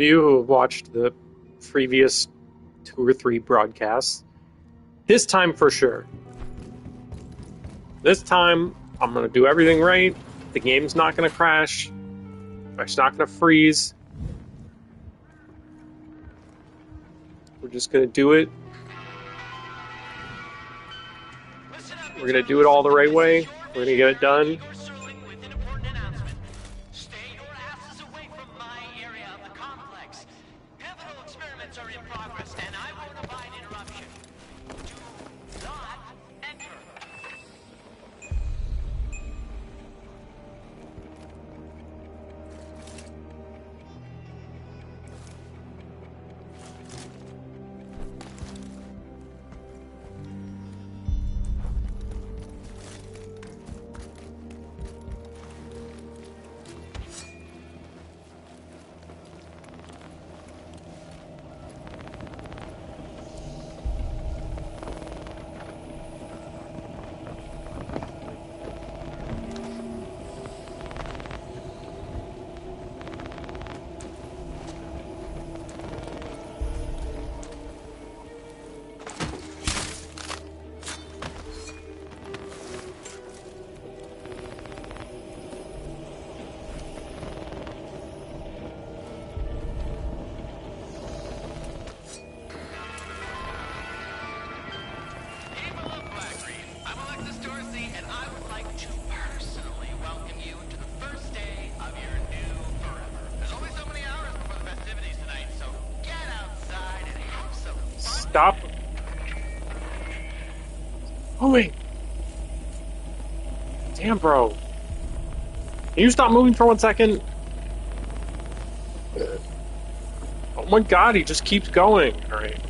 you who have watched the previous 2 or 3 broadcasts, this time for sure. This time, I'm going to do everything right. The game's not going to crash. It's not going to freeze. We're just going to do it. We're going to do it all the right way. We're going to get it done. Stop. Oh, wait. Damn, bro. Can you stop moving for 1 second? Oh my god, he just keeps going. Alright.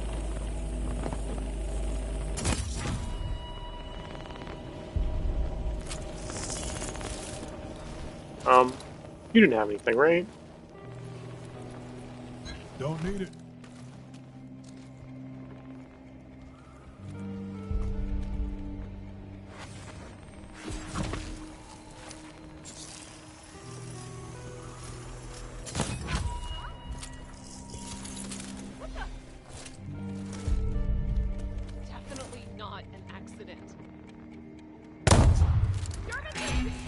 You didn't have anything, right? Don't need it. Definitely not an accident.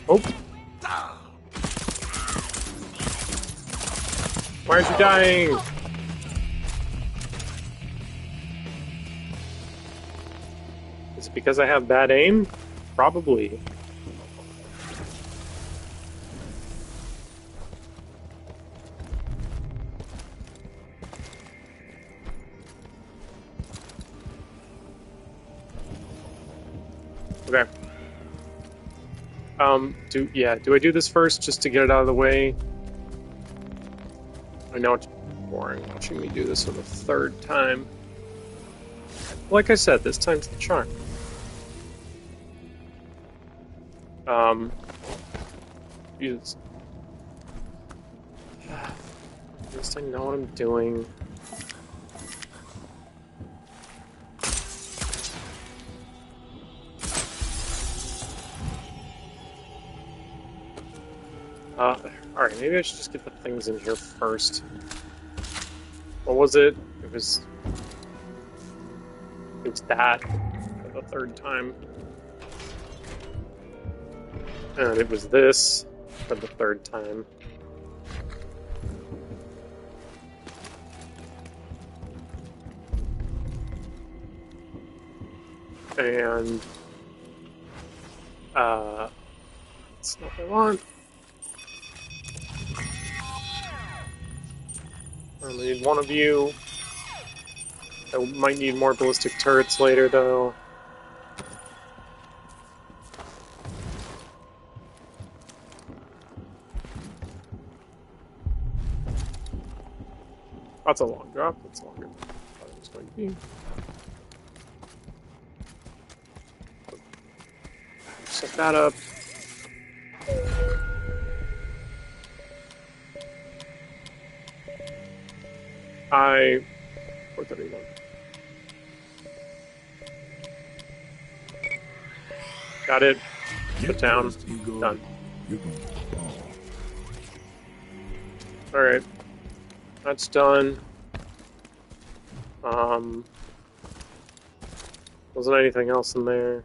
Oh. Why is he dying? Is it because I have bad aim? Probably. Okay. Do I do this first just to get it out of the way? I know it's boring watching me do this for the 3rd time. Like I said, this time's the charm. Use. At least I know what I'm doing. Alright, maybe I should just get the things in here first. What was it? It was that for the 3rd time. And it was this for the 3rd time. And that's not what I want. I only need one of you. I might need more ballistic turrets later, though. That's a long drop. That's longer than I thought it was going to be. Set that up. I... 431. Got it. Put down. Done. Alright. That's done. Wasn't anything else in there,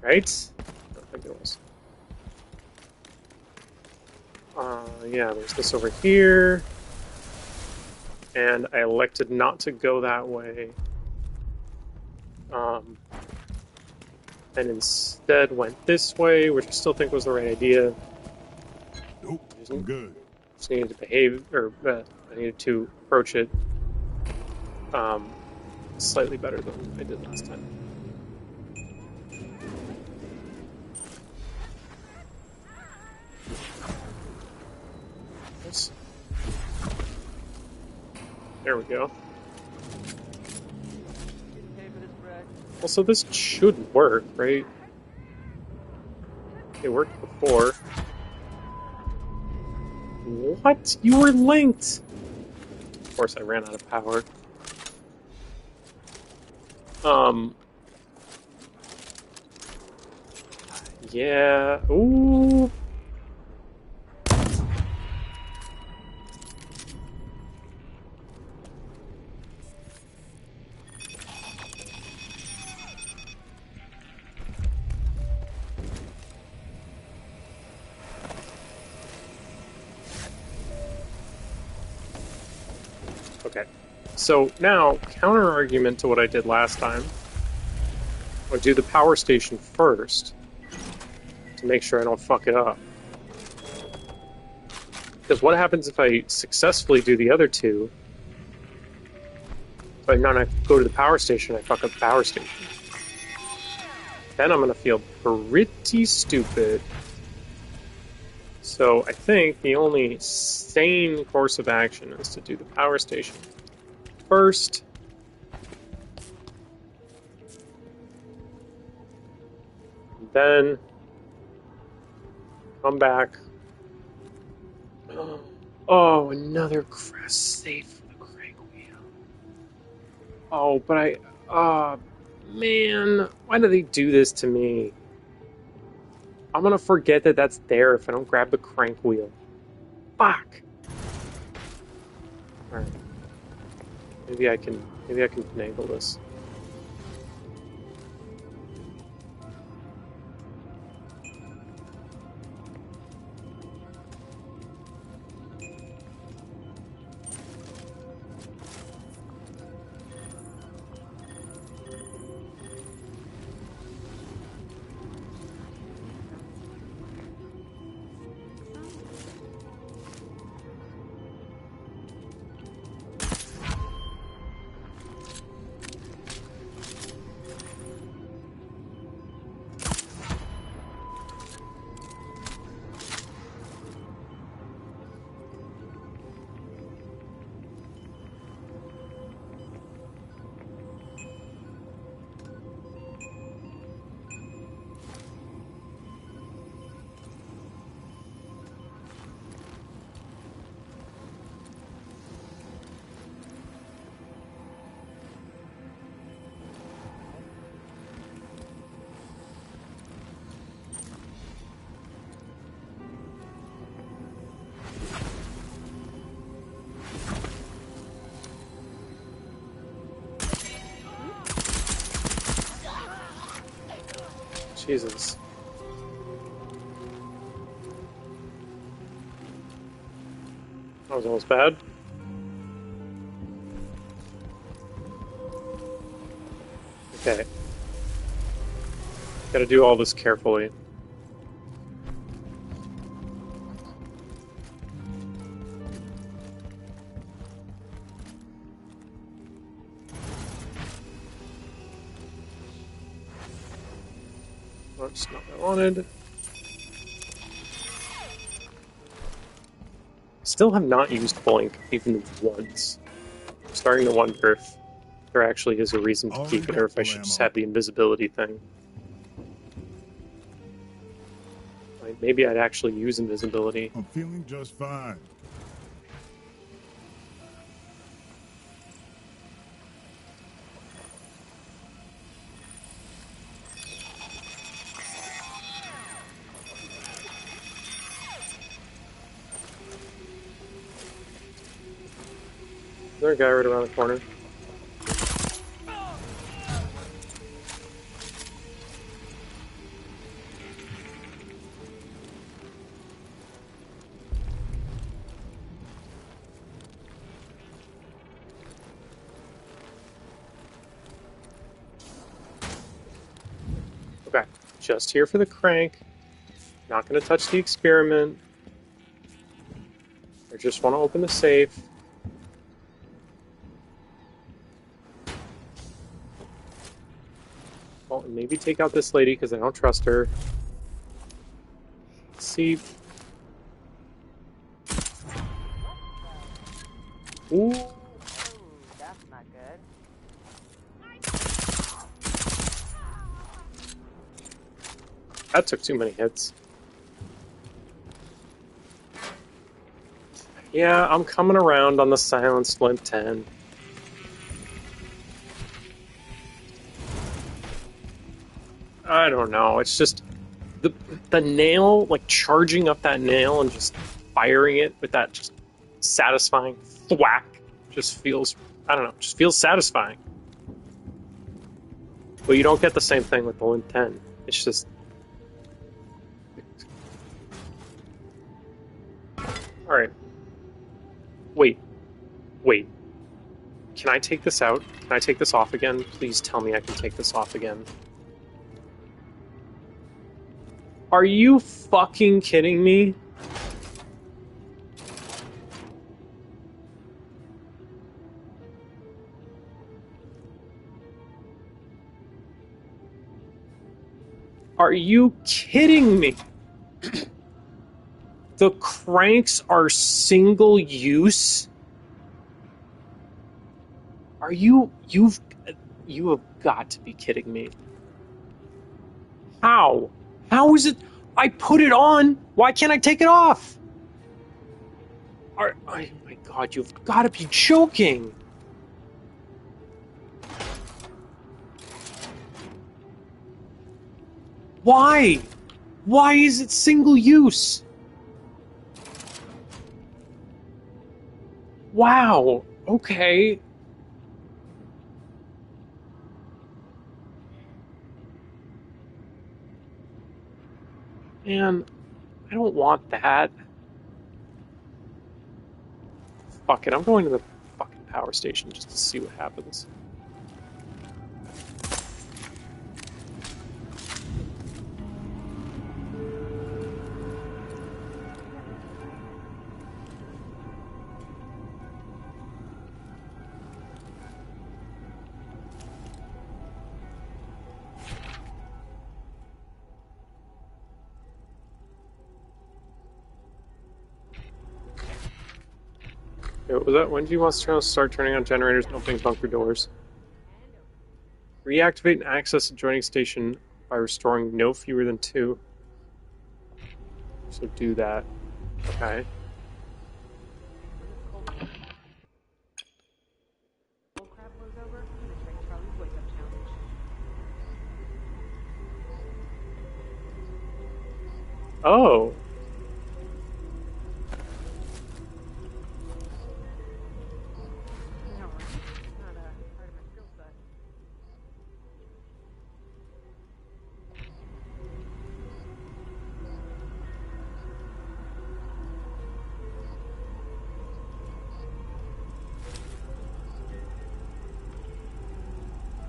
right? I don't think it was. Yeah, there's this over here. And I elected not to go that way. And instead went this way, which I still think was the right idea. Nope, I'm good. Just needed to behave, or I needed to approach it slightly better than I did last time. Nice. There we go. Also, this should work, right? It worked before. What? You were linked! Of course, I ran out of power. Yeah. Ooh. Okay. So now, counter argument to what I did last time. I'll do the power station first to make sure I don't fuck it up. Because what happens if I successfully do the other two? If I go to the power station, I fuck up the power station. Then I'm going to feel pretty stupid. So I think the only sane course of action is to do the power station first. Then come back. Oh, another crest safe for the crank wheel. Oh, but man, why do they do this to me? I'm gonna forget that that's there if I don't grab the crank wheel. Fuck. All right. Maybe I can finagle this. Jesus. That was almost bad. Okay. Gotta do all this carefully. That's not what I wanted. Still have not used Blink even once. I'm starting to wonder if there actually is a reason to keep it, or if I should just have the invisibility thing. Like, maybe I'd actually use invisibility. I'm feeling just fine. There's a guy right around the corner. Okay, just here for the crank. Not going to touch the experiment. I just want to open the safe. Well, and maybe take out this lady because I don't trust her. Let's see. Ooh. Oh, that's not good. That took too many hits. Yeah, I'm coming around on the silenced Limp 10. I don't know. It's just the nail, like charging up that nail and just firing it with that just satisfying thwack, just feels, I don't know, just feels satisfying. But you don't get the same thing with the Limp 10. It's just. Alright. Wait. Can I take this out? Can I take this off again? Please tell me I can take this off again. Are you fucking kidding me? Are you kidding me? The cranks are single use? Are you have got to be kidding me. How? How is it? I put it on. Why can't I take it off? Oh my god, you've got to be joking. Why? Why is it single use? Wow. Okay. Man, I don't want that. Fuck it, I'm going to the fucking power station just to see what happens. What was that? When do you want to start turning on generators and opening bunker doors? Reactivate and access adjoining station by restoring no fewer than 2. So do that. Okay. Cold crab blows over. I'm gonna try Charlie's wake up challenge. Oh. No, it's not a part of my skill set.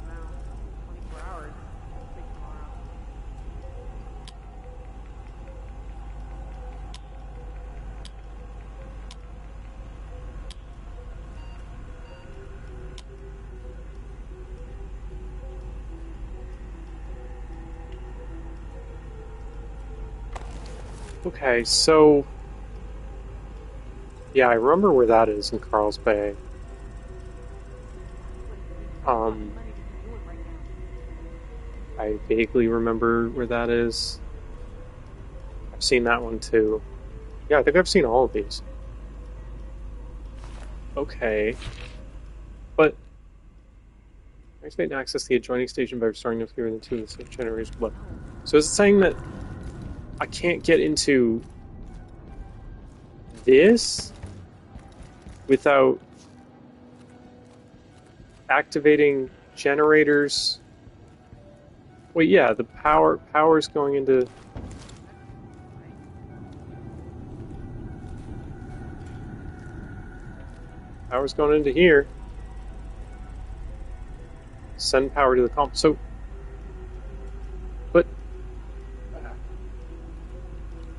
Wow, 24 hours. Big tomorrow. Okay, so... Yeah, I remember where that is in Carl's Bay. What money to be doing right now? I vaguely remember where that is. I've seen that one too. Yeah, I think I've seen all of these. Okay. But... Activate and access the adjoining station by restoring no fewer than 2 of the safe generators below. So is it saying that I can't get into this without activating generators. Wait, yeah, the power's going into. Power's going into here. Send power to the comp. So, but I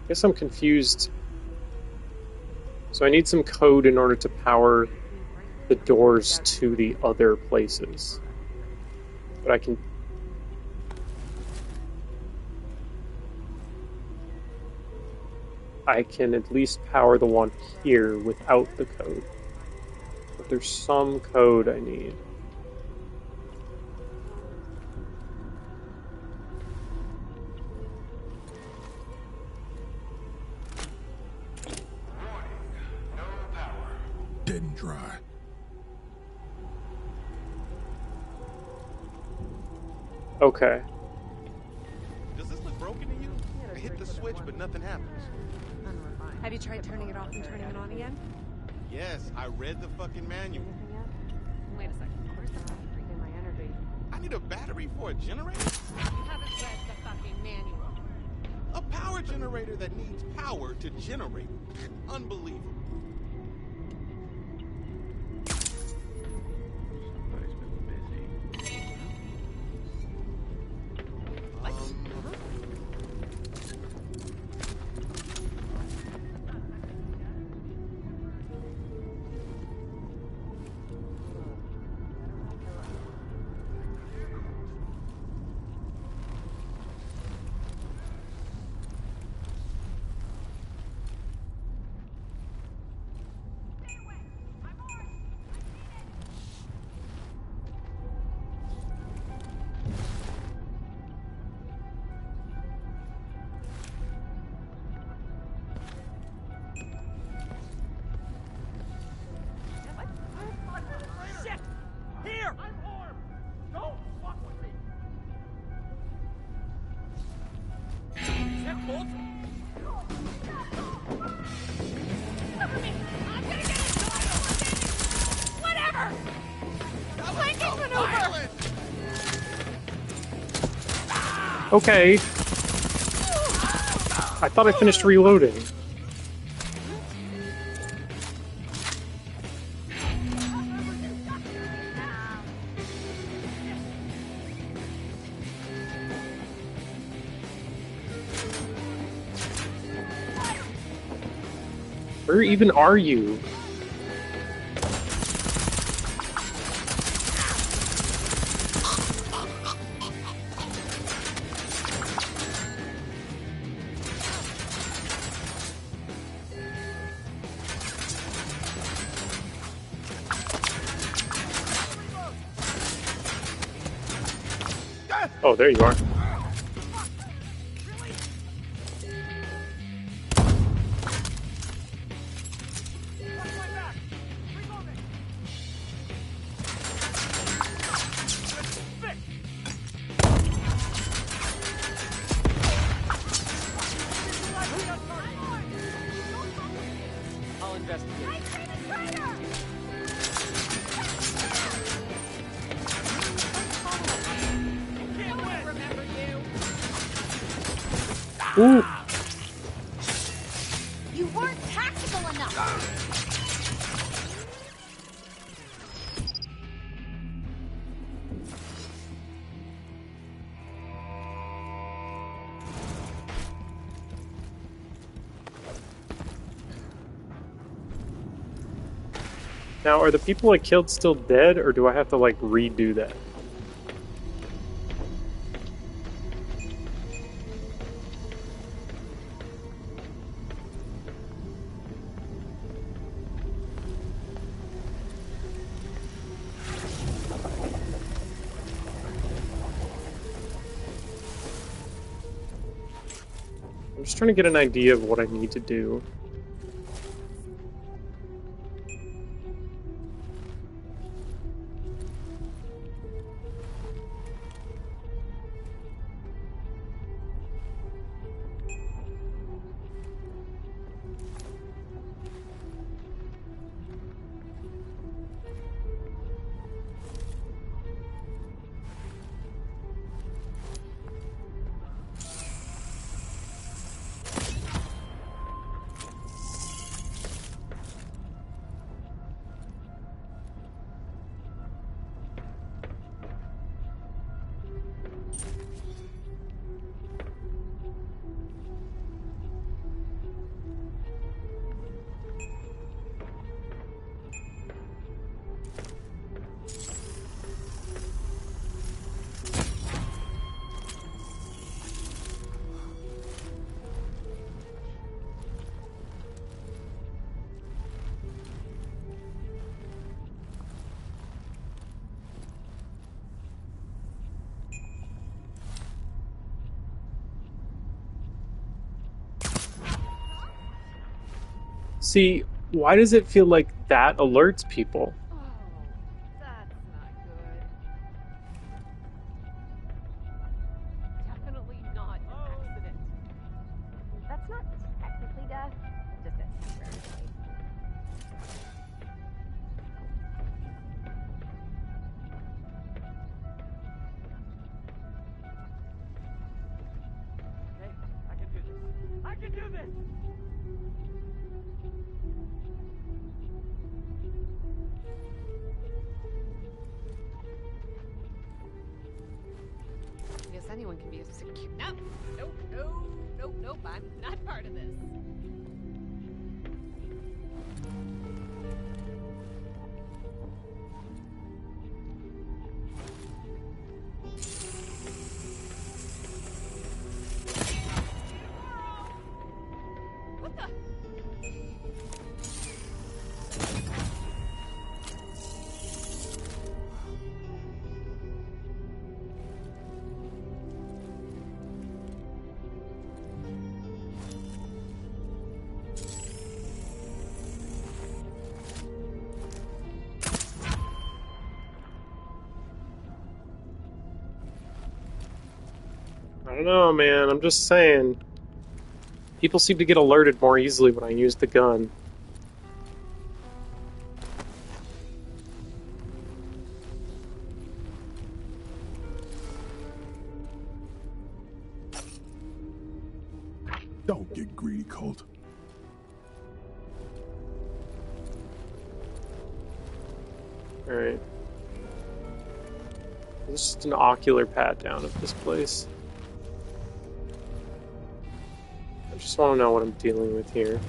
guess I'm confused. So I need some code in order to power the doors to the other places. But I can at least power the one here without the code. But there's some code I need. Dead and dry. Okay. Does this look broken to you? I hit the switch, but nothing happens. Have you tried turning it off and turning it on again? Yes, I read the fucking manual. Anything yet? Wait a second. Where's the battery in my energy? I need a battery for a generator? You haven't read the fucking manual. A power generator that needs power to generate. Unbelievable. Okay. I thought I finished reloading. Where even are you? Oh, there you are. I'll investigate. Remember you? Ooh. You weren't tactical enough. Now, are the people I killed still dead, or do I have to, like, redo that? I'm just trying to get an idea of what I need to do. See, why does it feel like that alerts people? Oh, that's not good. Definitely not an accident. That's not technically death, just a temporary delay. Okay, I can do this. I can do this! I guess anyone can be a secure. No, nope, no, nope, nope. I'm not part of this. What the? I don't know, man. I'm just saying. People seem to get alerted more easily when I use the gun. Don't get greedy, Colt. Alright. This is just an ocular pat down of this place. I just want to know what I'm dealing with here.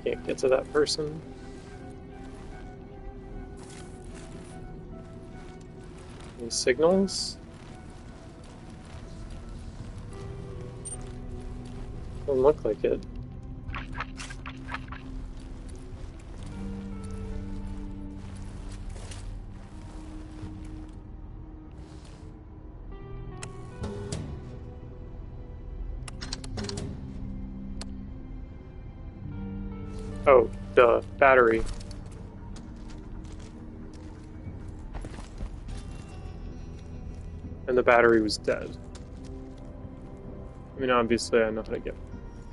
Can't get to that person. Any signals? Doesn't look like it. Oh, the battery. And the battery was dead. I mean, obviously I know how to get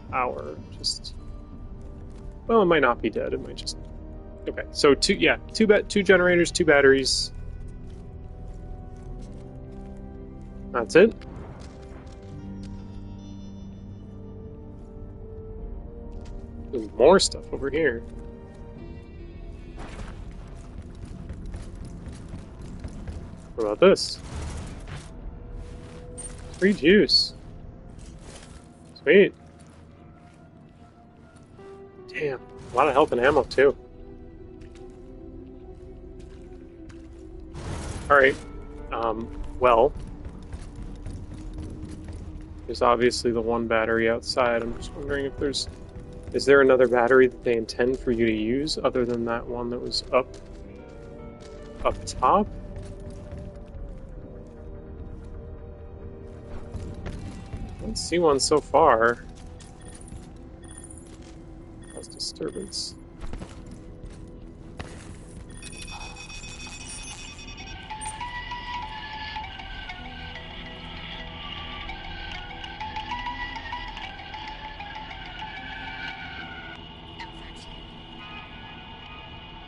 power, just... Well, it might not be dead, it might just... Okay, so two generators, two batteries. That's it. There's more stuff over here. What about this? Free juice. Sweet. Damn, a lot of health and ammo too. Alright. Well. There's obviously the one battery outside. I'm just wondering if there's... Is there another battery that they intend for you to use other than that one that was up top? I don't see one so far. Cause disturbance.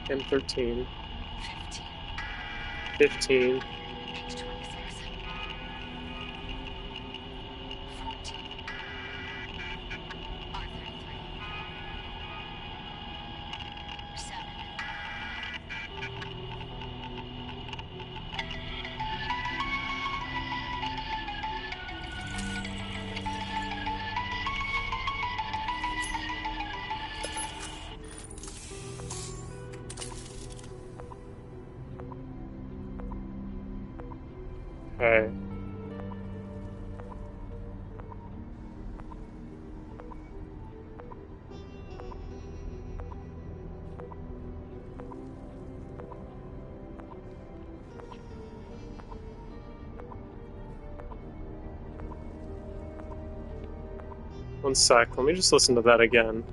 M13. 15. One sec, let me just listen to that again.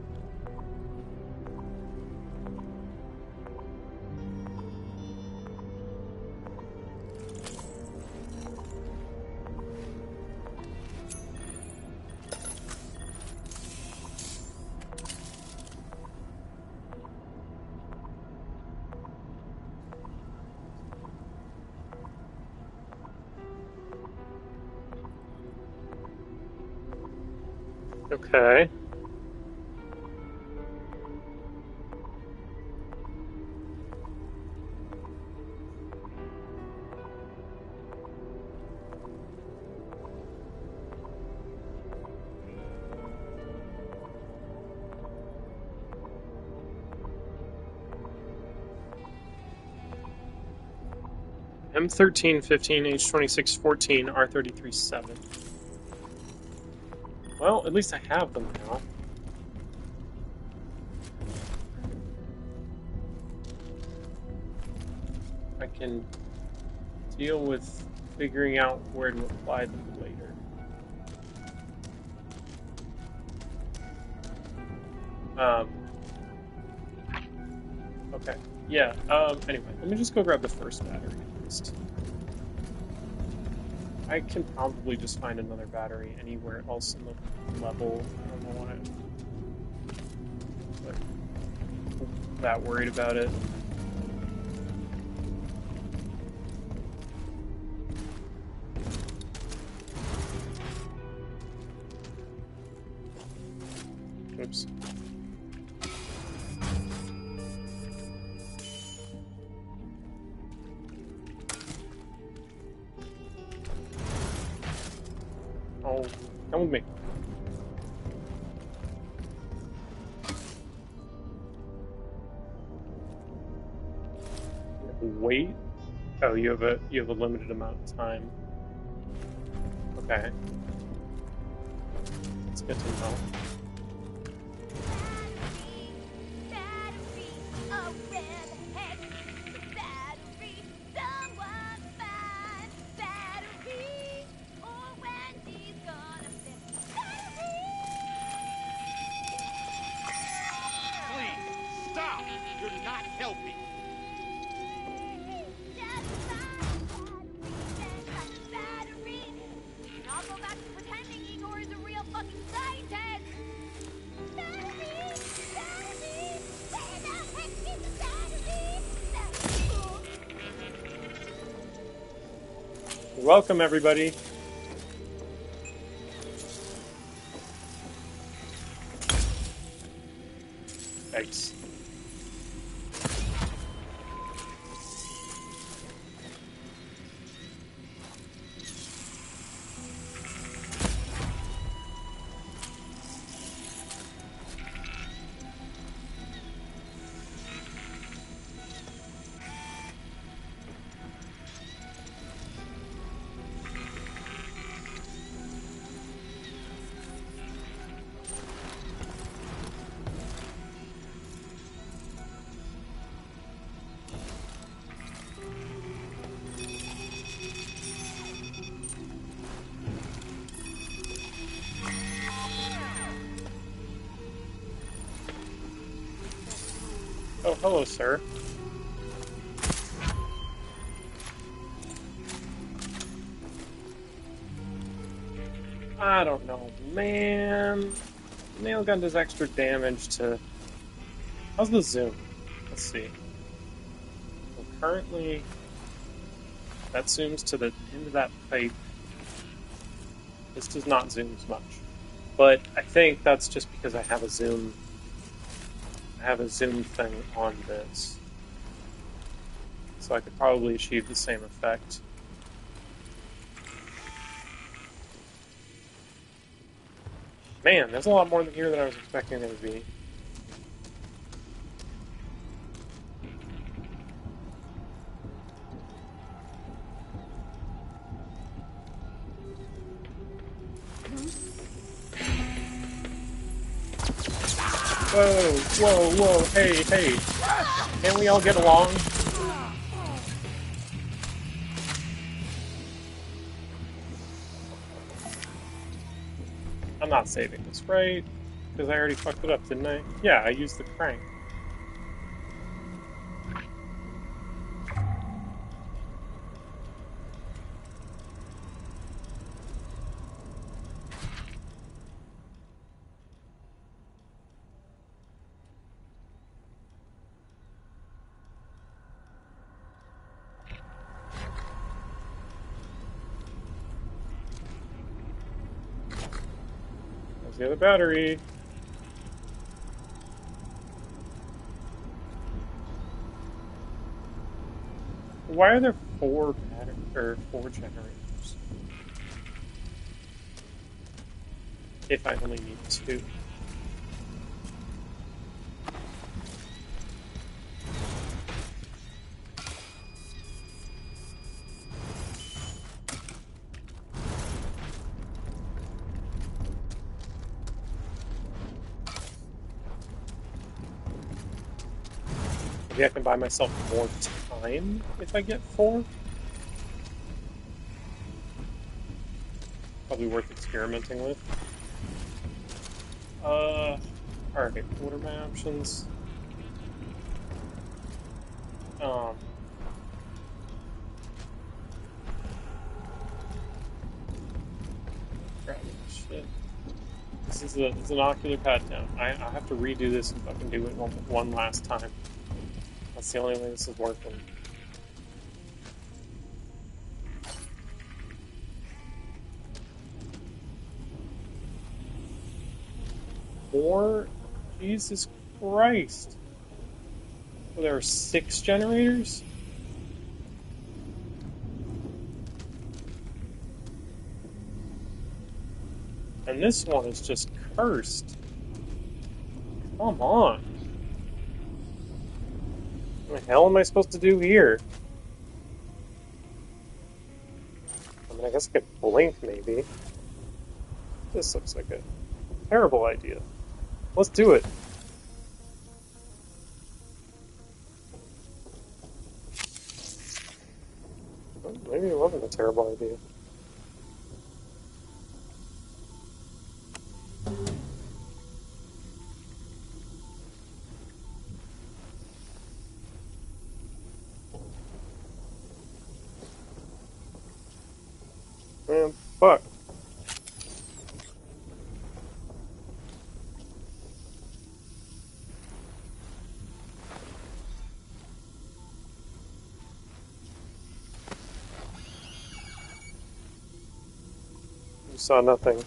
Okay. M1315, H2614, R337. Well, at least I have them now. I can deal with figuring out where to apply them later. Okay. Yeah, anyway, let me just go grab the first battery at least. I can probably just find another battery anywhere else in the level. I don't know why I'm that worried about it. Oops. Oh, come with me. Wait. Oh, you have a limited amount of time. Okay. That's good to know. Please, stop! You're not helping. I'll go back to pretending Igor is a real fucking scientist! Battery! Battery! Where the heck is the battery? Welcome, everybody. Thanks. Oh, hello, sir. I don't know, man. Nail gun does extra damage to... How's the zoom? Let's see. Well, currently, that zooms to the end of that pipe. This does not zoom as much. But I think that's just because I have a zoom thing on this. So I could probably achieve the same effect. Man, there's a lot more here than I was expecting there to be. Whoa, hey. Can't we all get along? I'm not saving this, right? Because I already fucked it up, didn't I? Yeah, I used the crank. There's the other battery. Why are there four generators? If I only need two. Maybe I can buy myself more time if I get four. Probably worth experimenting with. Alright, what are my options? Crap, shit. This is an ocular pad down. I have to redo this and fucking do it one last time. That's the only way this is working. More? Jesus Christ. Well, there are 6 generators? And this one is just cursed. Come on. What the hell am I supposed to do here? I mean, I guess I could blink, maybe. This looks like a terrible idea. Let's do it. Well, maybe it wasn't a terrible idea. Man, fuck. You saw nothing.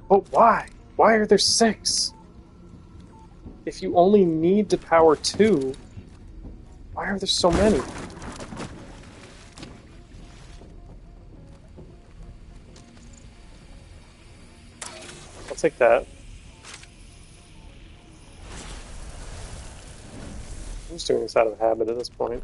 But why? Why are there 6? If you only need to power 2, why are there so many? I'll take that. I'm just doing this out of habit at this point.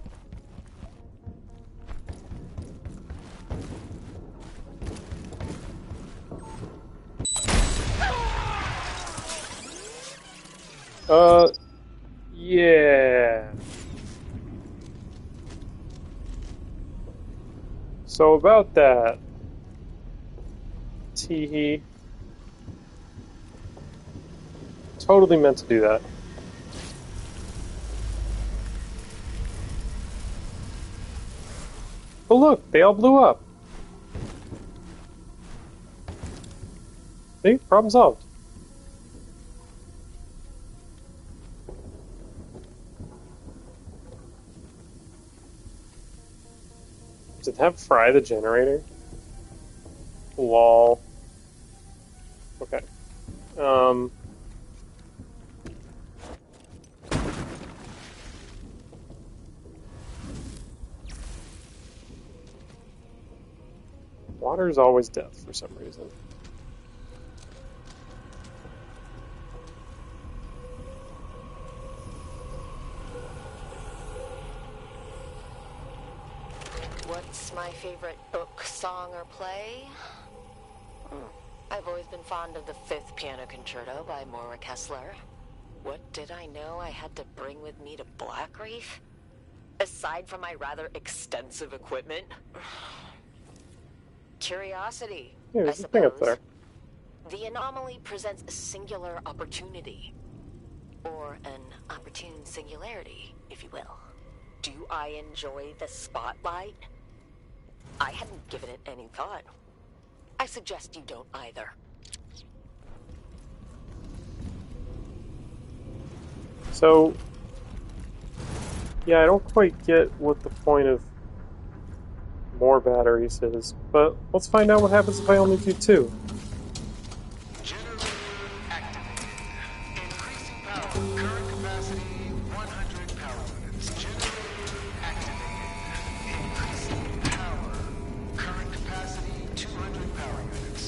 Yeah. So about that, teehee. Totally meant to do that. But look, they all blew up. See? Problem solved. Did that fry the generator? Lol. Okay. Water is always death for some reason. What's my favorite book, song, or play? I've always been fond of the Fifth Piano Concerto by Maura Kessler. What did I know I had to bring with me to Blackreef? Aside from my rather extensive equipment? Curiosity, Yeah, I there's a thing up suppose. there. The anomaly presents a singular opportunity. Or an opportune singularity, if you will. Do I enjoy the spotlight? I hadn't given it any thought. I suggest you don't either. So, yeah, I don't quite get what the point of more batteries is, but let's find out what happens if I only do 2. Generator activated. Increasing power. Current capacity 100 power units. Generator activated. Increasing power. Current capacity 200 power units.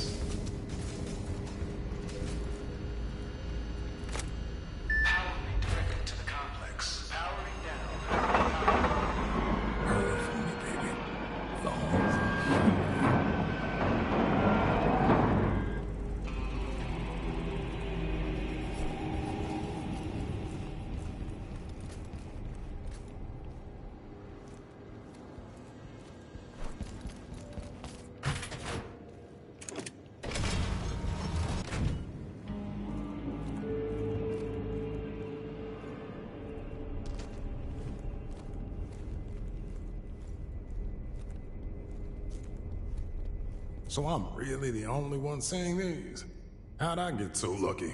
Power redirected to the complex. Powering down. Her for me, baby. Long. So I'm really the only one saying these? How'd I get so lucky?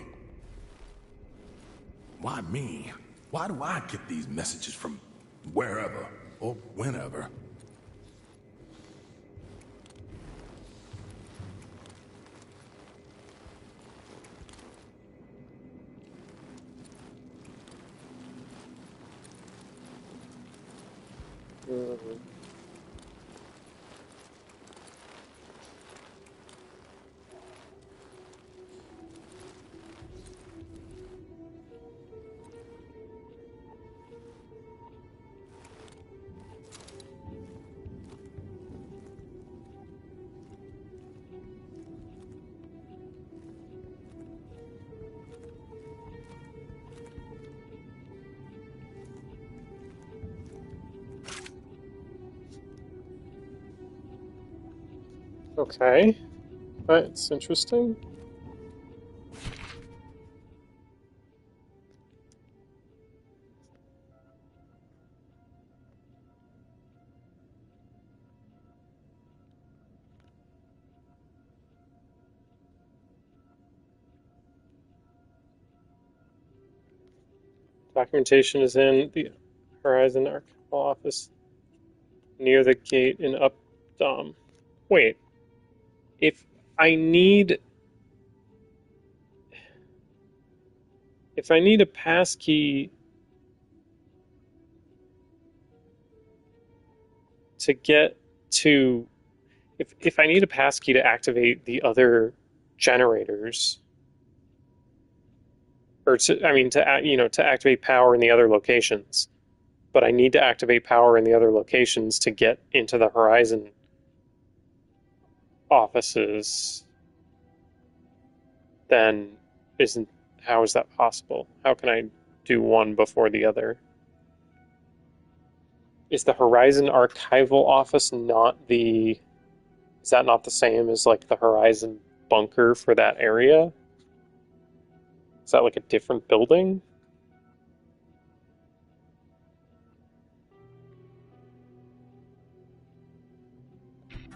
Why me? Why do I get these messages from wherever or whenever? Okay, that's interesting. Documentation is in the Horizon Archival office near the gate in Updom. Wait, if I need a passkey to get to if I need a passkey to activate the other generators, or to activate power in the other locations, but I need to activate power in the other locations to get into the Horizon offices, then how is that possible? How can I do one before the other? Is the Horizon archival office is that not the same as like the Horizon bunker for that area? Is that like a different building?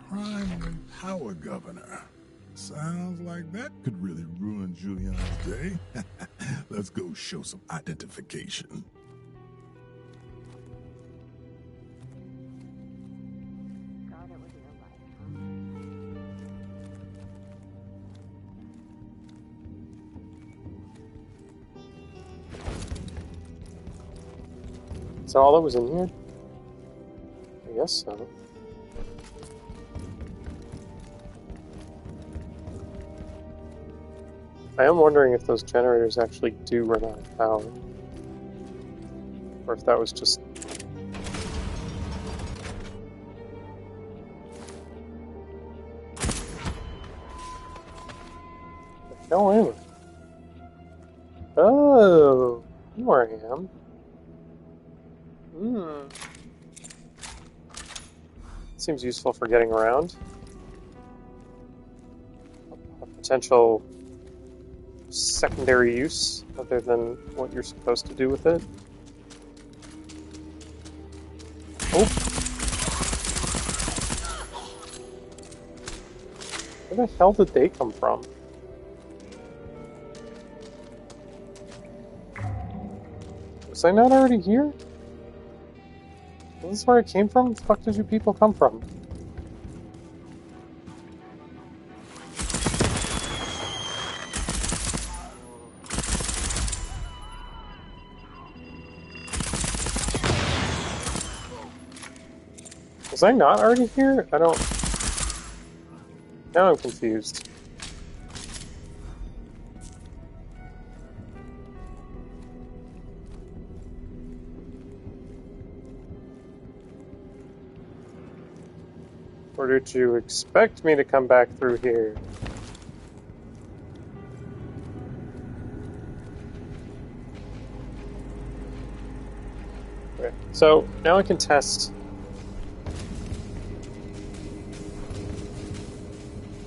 Primary power governor. Sounds like that could really ruin Julian's day. Let's go show some identification. Started with your life, Is that all that was in here? I guess so. I am wondering if those generators actually do run out of power. Or if that was just... The hell am I? Oh, here I am. Seems useful for getting around. A potential secondary use other than what you're supposed to do with it. Oh! Where the hell did they come from? Was I not already here? Is this where I came from? Where the fuck did you people come from? Was I not already here? I don't... Now I'm confused. Or did you expect me to come back through here? Okay, so now I can test.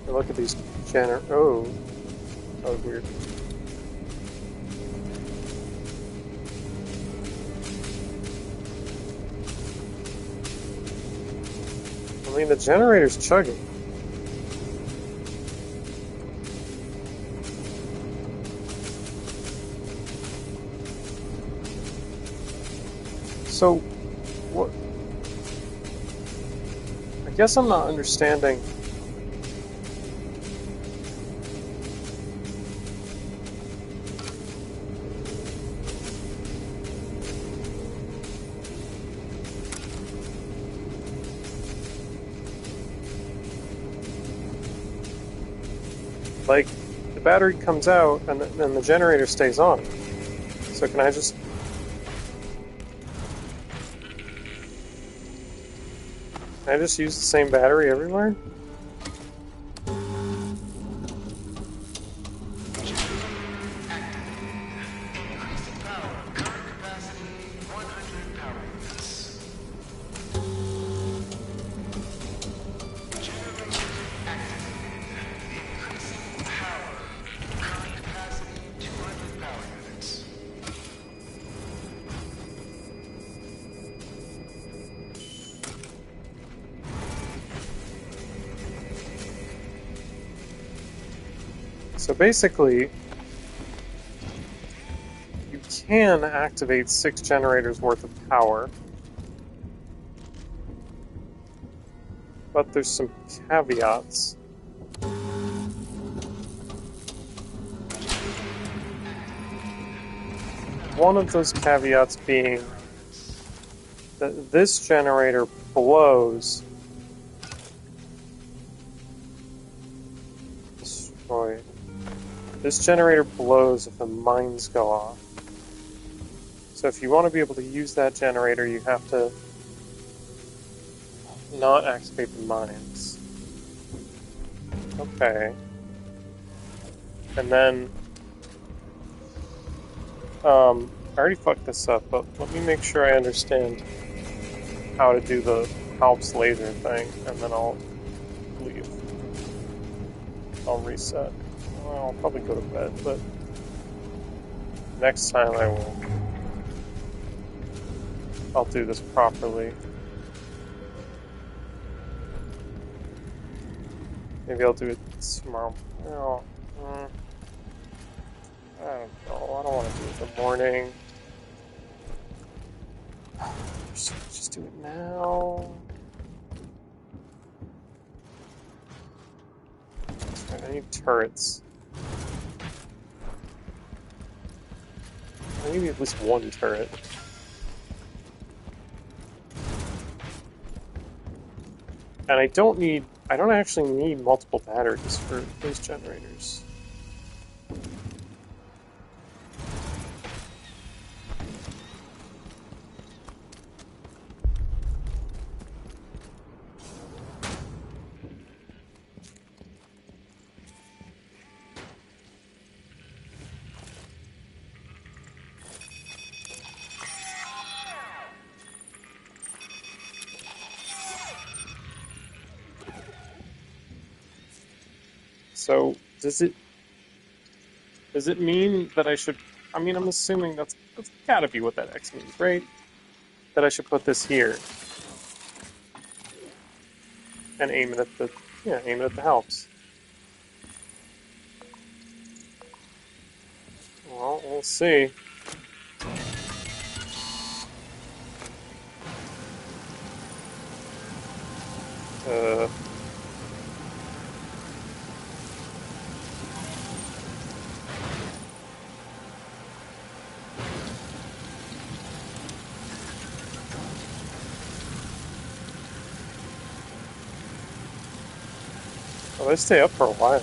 And look at these Oh, that was weird. I mean, the generator's chugging. So, what? I guess I'm not understanding. Like, the battery comes out and the generator stays on. So can I just... Can I just use the same battery everywhere? So basically, you can activate 6 generators worth of power, but there's some caveats. One of those caveats being that this generator blows. Destroy. This generator blows if the mines go off. So if you want to be able to use that generator, you have to not activate the mines. Okay. And then... I already fucked this up, but let me make sure I understand how to do the Halp's laser thing, and then I'll leave. I'll reset. Well, I'll probably go to bed, but next time I will. I'll do this properly. Maybe I'll do it tomorrow. No, I don't know. I don't want to do it in the morning. Just do it now. Right, I need turrets. I need at least one turret. And I don't actually need multiple batteries for those generators. So, does it mean that I should... I mean, I'm assuming that's gotta be what that X means, right? That I should put this here and aim it at the... Yeah, aim it at the helps. Well, we'll see. Uh... Oh, they stay up for a while.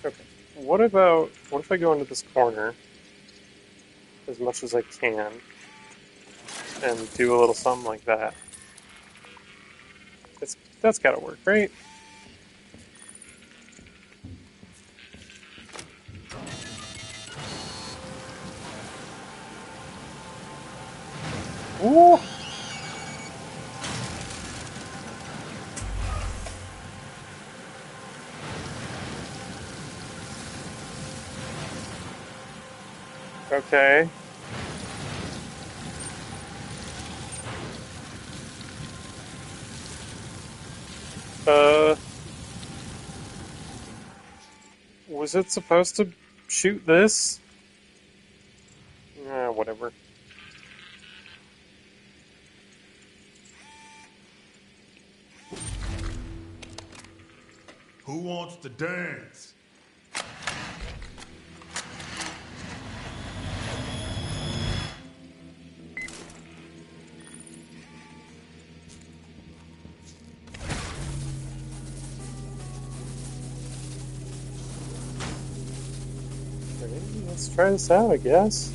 Okay. What if I go into this corner as much as I can and do a little something like that? That's gotta work, right? Ooh! Okay. Uh, was it supposed to shoot this? Whatever. Who wants to dance? Let's try this out, I guess.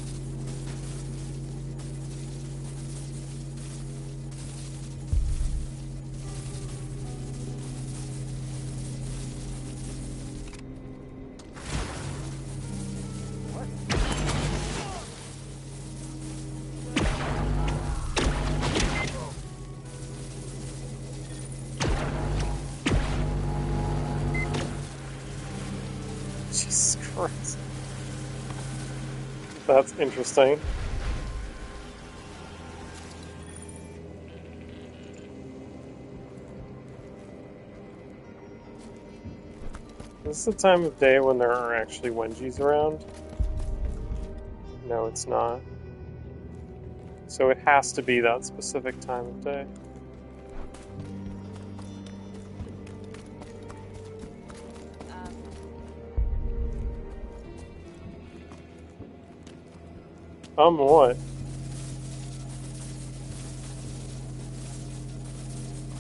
Jesus Christ. That's interesting. This is the time of day when there are actually Wenjis around? No, it's not. So it has to be that specific time of day. What?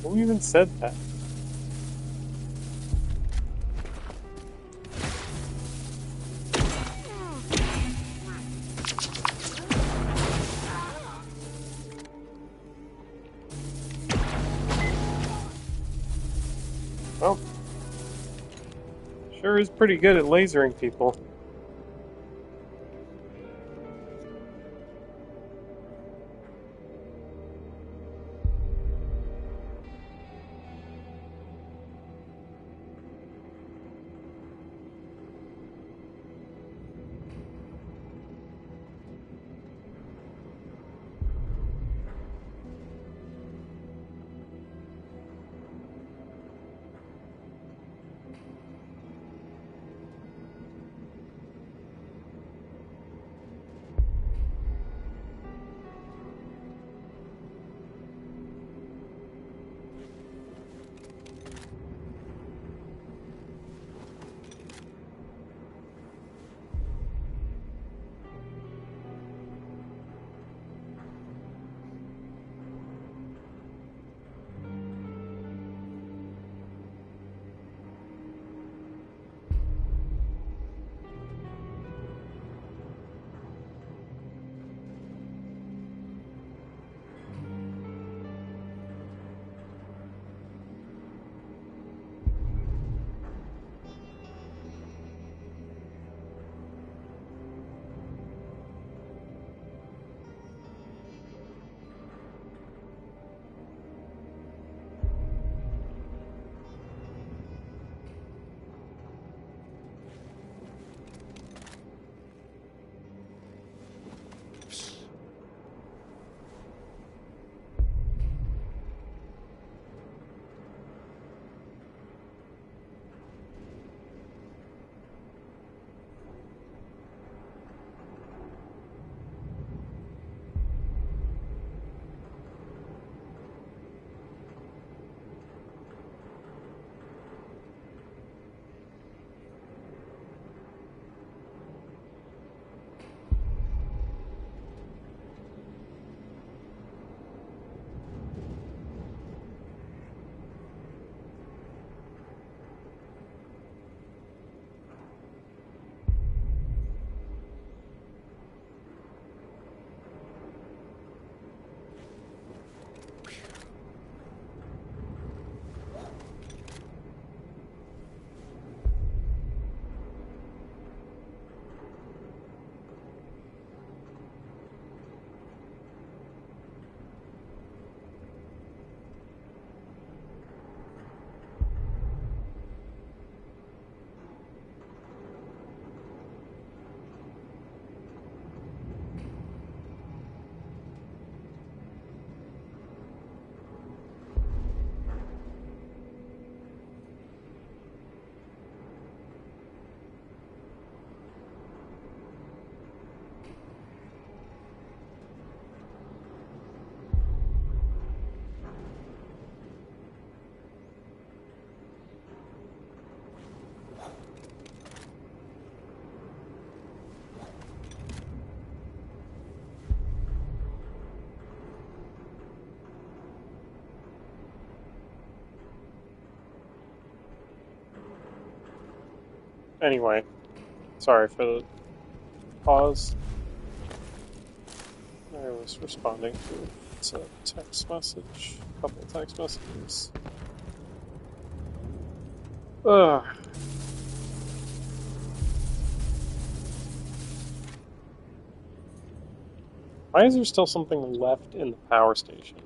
Who even said that? Oh. Sure is pretty good at lasering people. Anyway, sorry for the pause. I was responding to it's a text message, a couple of text messages. Ugh. Why is there still something left in the power station?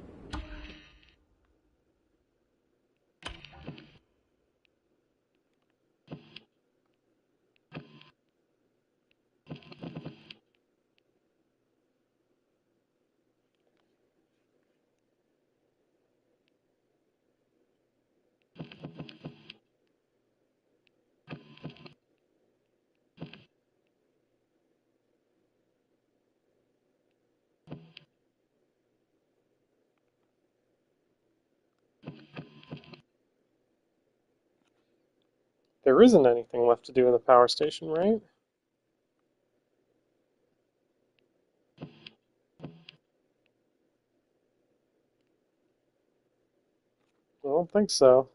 There isn't anything left to do in the power station, right? I don't think so.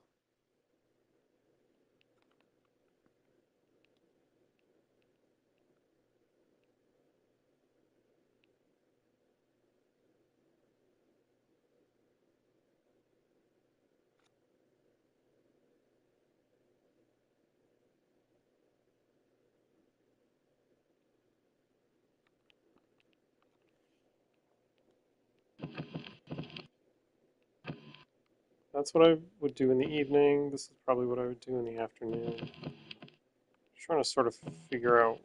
That's what I would do in the evening. This is probably what I would do in the afternoon. Just trying to sort of figure out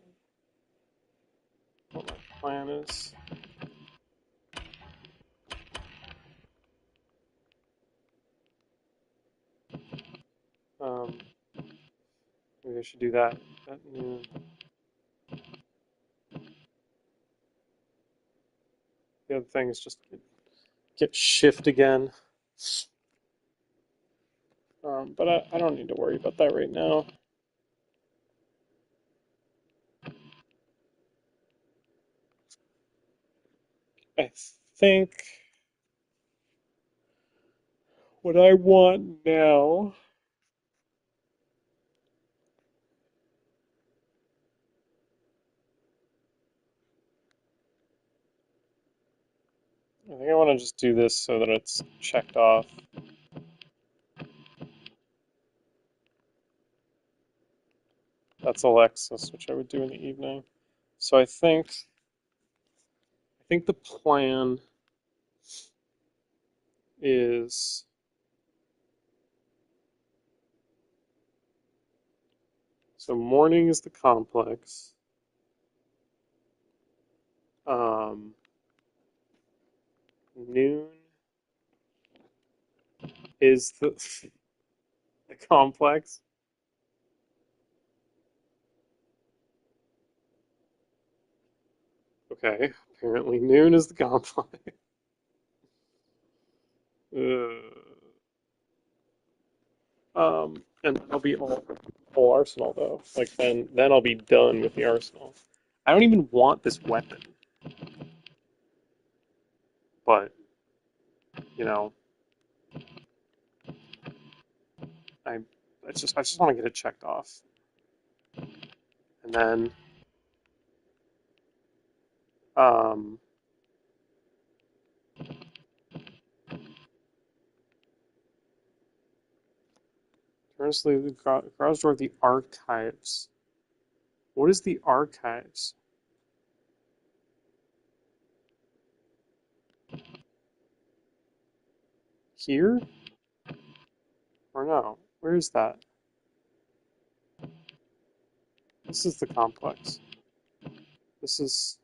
what my plan is. Um, Maybe I should do that at noon. The other thing is just get shift again. But I don't need to worry about that right now. I think what I want now. I think I want to just do this so that it's checked off. That's Alexis, which I would do in the evening. So I think the plan is so morning is the complex. Um, Noon is the complex. Okay, apparently noon is the complex. And that'll be all full arsenal though. Like then I'll be done with the arsenal. I don't even want this weapon, but you know, I I just want to get it checked off, and then um, currently the garage door of the archives. What is the archives? Here or no? Where is that? This is the complex. This is.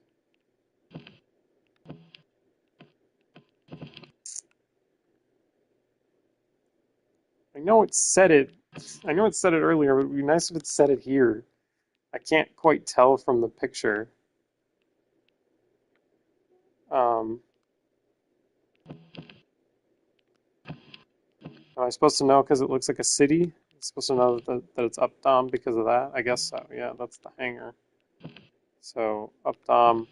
I know it said it. I know it said it earlier, but it would be nice if it said it here. I can't quite tell from the picture. Um, am I supposed to know because it looks like a city? I'm supposed to know that it's Updom because of that? I guess so. Yeah, that's the hangar. So Updom,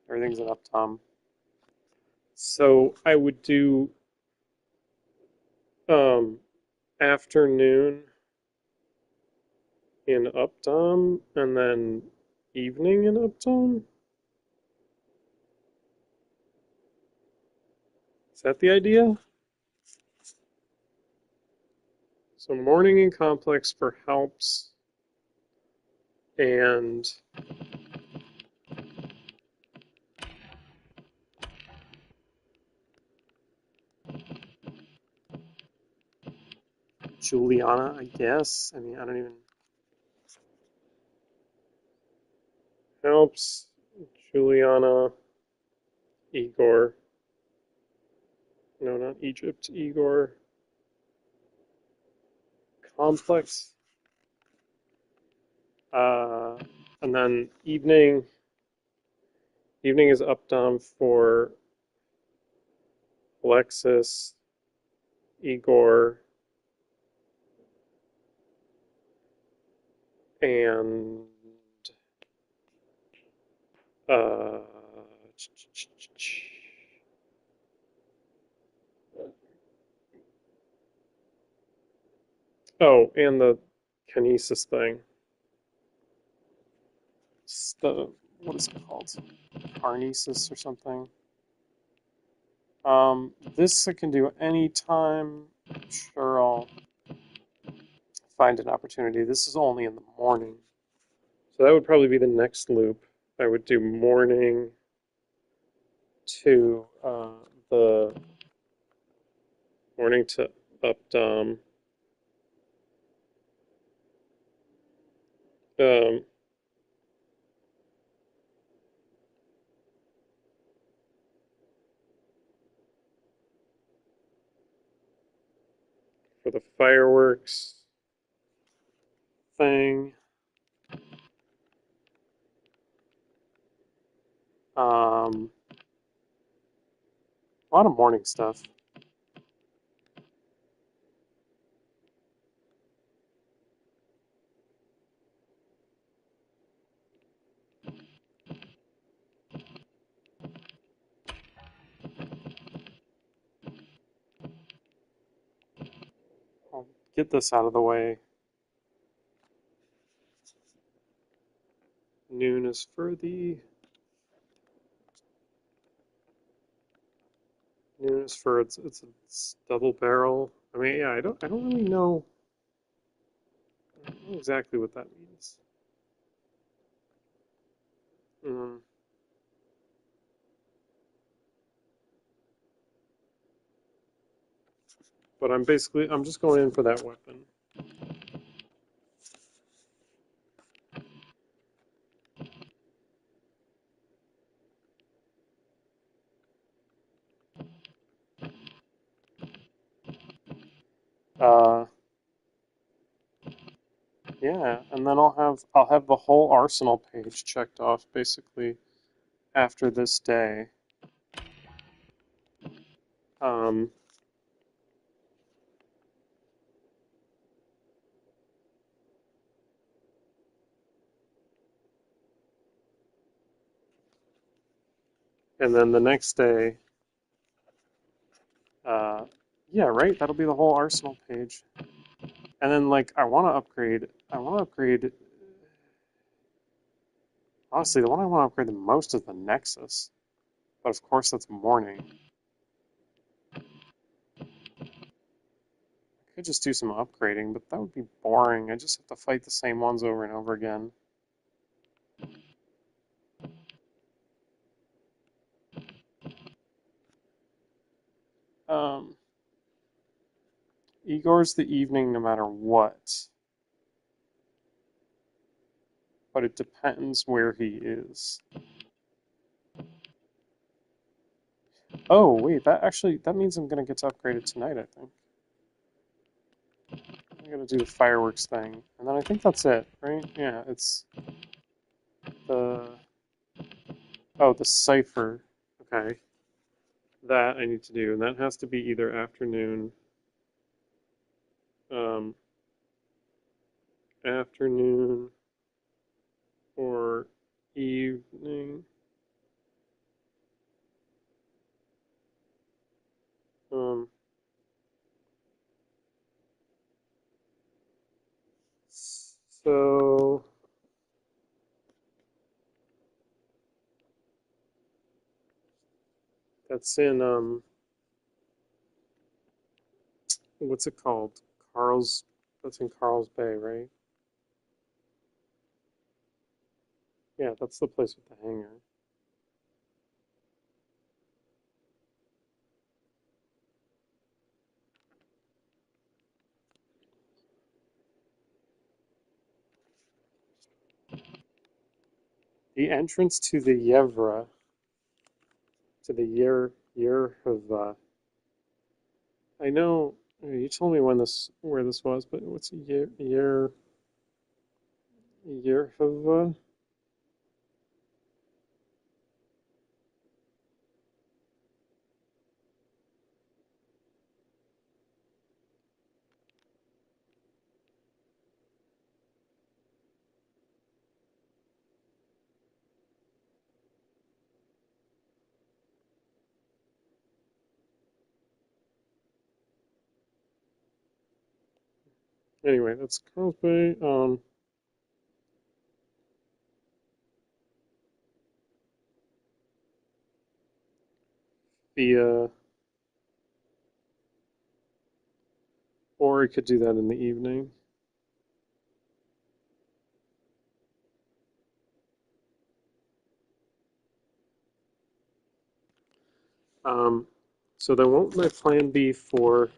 everything's in Updom. So I would do um, afternoon in Updom and then evening in Updom? Is that the idea? So morning in Complex for helps and Juliana, I guess. I mean, I don't even. Helps, Juliana, Igor. No, not Egypt, Igor. Complex. Uh, and then evening. Evening is Updom for Alexis, Igor, and uh, oh, and the kinesis thing. It's the what is it called? Carnesis or something. This I can do anytime. Sure, I'll find an opportunity. This is only in the morning. So that would probably be the next loop. I would do morning to the morning to Updom. Um, for the fireworks thing. A lot of morning stuff. I'll get this out of the way. Noon is for the noon is for it's double barrel. I mean, yeah, I don't really know, I don't know exactly what that means. Mm, but I'm just going in for that weapon. Uh, yeah, and then I'll have the whole arsenal page checked off basically after this day. Um, and then the next day, uh, yeah, right, that'll be the whole arsenal page. And then like I want to upgrade, honestly, the one I want to upgrade the most is the Nexus. But of course that's morning. I could just do some upgrading, but that would be boring. I just have to fight the same ones over and over again. Um, Igor's the evening no matter what. But it depends where he is. Oh, wait, that means I'm gonna get to upgrade it tonight, I think. I'm gonna do the fireworks thing. And then I think that's it, right? Yeah, it's the the cipher. Okay. That I need to do, and that has to be either afternoon, um, afternoon or evening. Um, so That's in what's it called? Carl's. That's in Carl's Bay, right? Yeah, that's the place with the hangar. The entrance to the Yevra, to the Yerhava. I know you told me when this where this was, but what's Yerhava? Anyway, that's Carl's Bay. The or we could do that in the evening. Um, so then what would my plan be for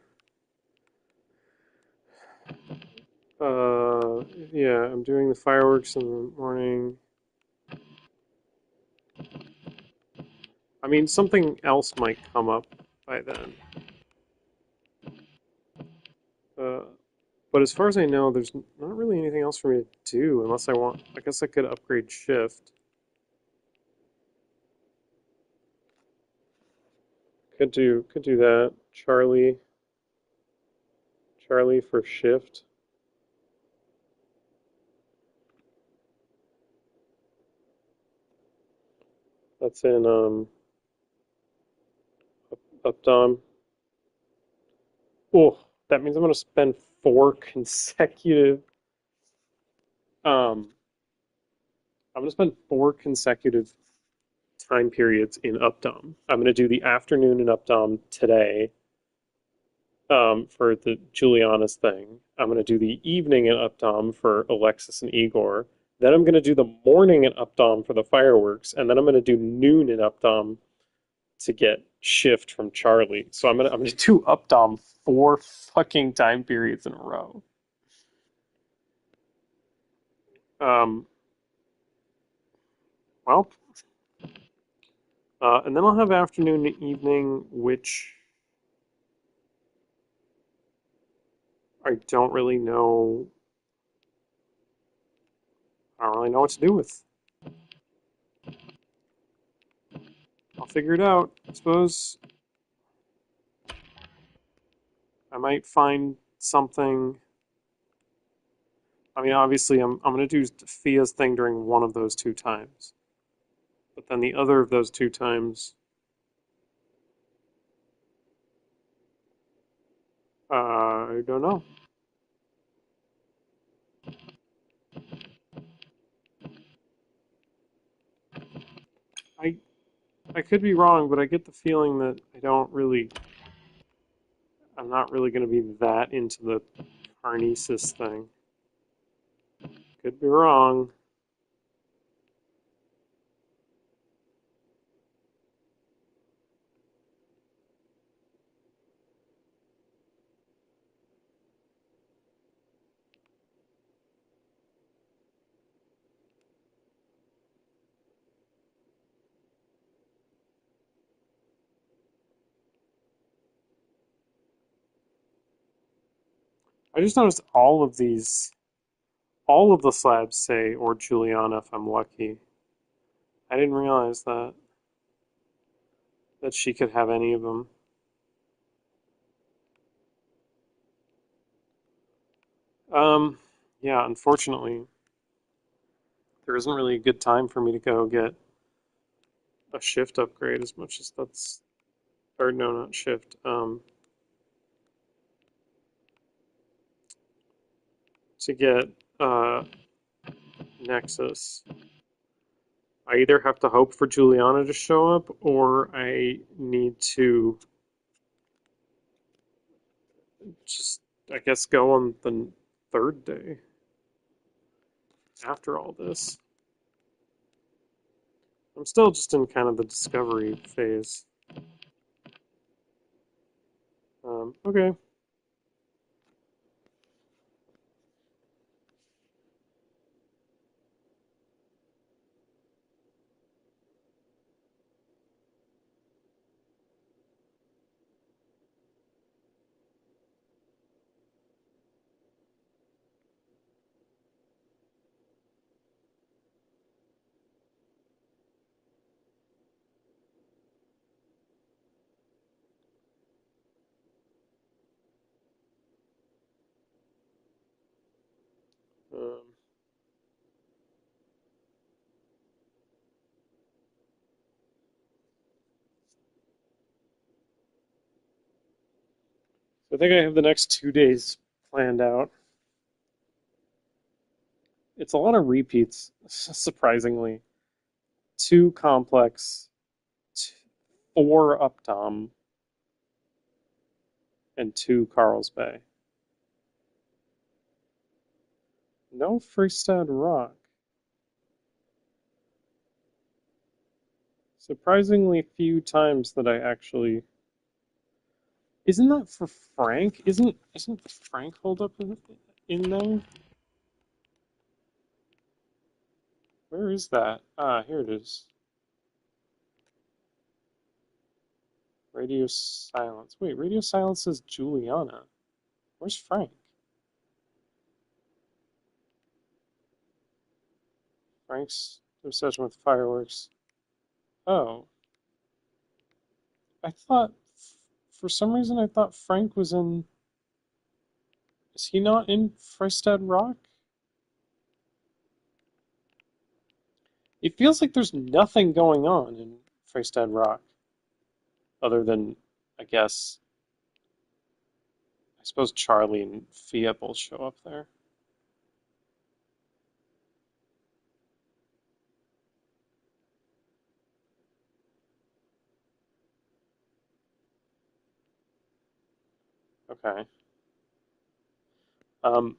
yeah, I'm doing the fireworks in the morning. I mean, something else might come up by then. Uh, but as far as I know, there's not really anything else for me to do unless I want. I guess I could upgrade shift. Could do that. Charlie for shift. That's in Updom. Oh, that means I'm gonna spend 4 consecutive. Um, I'm gonna spend 4 consecutive time periods in Updom. I'm gonna do the afternoon in Updom today. For the Juliana's thing. I'm going to do the evening in Updom for Alexis and Igor. Then I'm going to do the morning in Updom for the fireworks, and then I'm going to do noon in Updom to get shift from Charlie. So I'm gonna do Updom 4 fucking time periods in a row. Um, well, and then I'll have afternoon and evening, which I don't really know. I don't really know what to do with. I'll figure it out. I suppose I might find something. I mean, obviously, I'm going to do Fia's thing during one of those 2 times, but then the other of those 2 times, I don't know. I I could be wrong, but I get the feeling that I'm not really going to be that into the Carnesis thing. Could be wrong. I just noticed all of the slabs say or Juliana if I'm lucky. I didn't realize that she could have any of them. Um, yeah, unfortunately, there isn't really a good time for me to go get a shift upgrade as much as that's, or no, not shift, to get uh, Nexus. I either have to hope for Juliana to show up, or I need to just, I guess, go on the third day after all this. I'm still just in kind of the discovery phase. Okay. Um, so I think I have the next 2 days planned out. It's a lot of repeats, surprisingly. Two complex, four Uptom, and two Carlsbay. No Freestad Rock. Surprisingly few times that I actually. Isn't that for Frank? Isn't Frank hold up in there? Where is that? Ah, here it is. Radio silence. Wait, radio silence says Juliana. Where's Frank? Frank's obsession with fireworks. Oh, I thought, for some reason, I thought Frank was in. Is he not in Freistad Rock? It feels like there's nothing going on in Freistad Rock other than, I guess, I suppose Charlie and Fia both show up there. Okay. Um,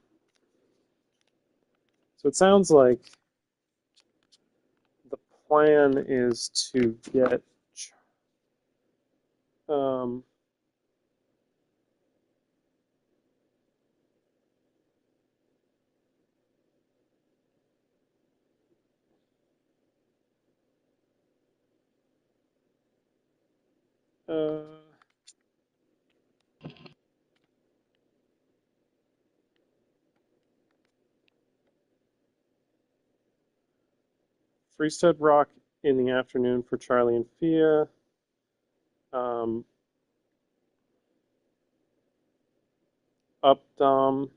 so it sounds like the plan is to get um, uh, Freestad Rock in the afternoon for Charlie and Fia. Um, Updom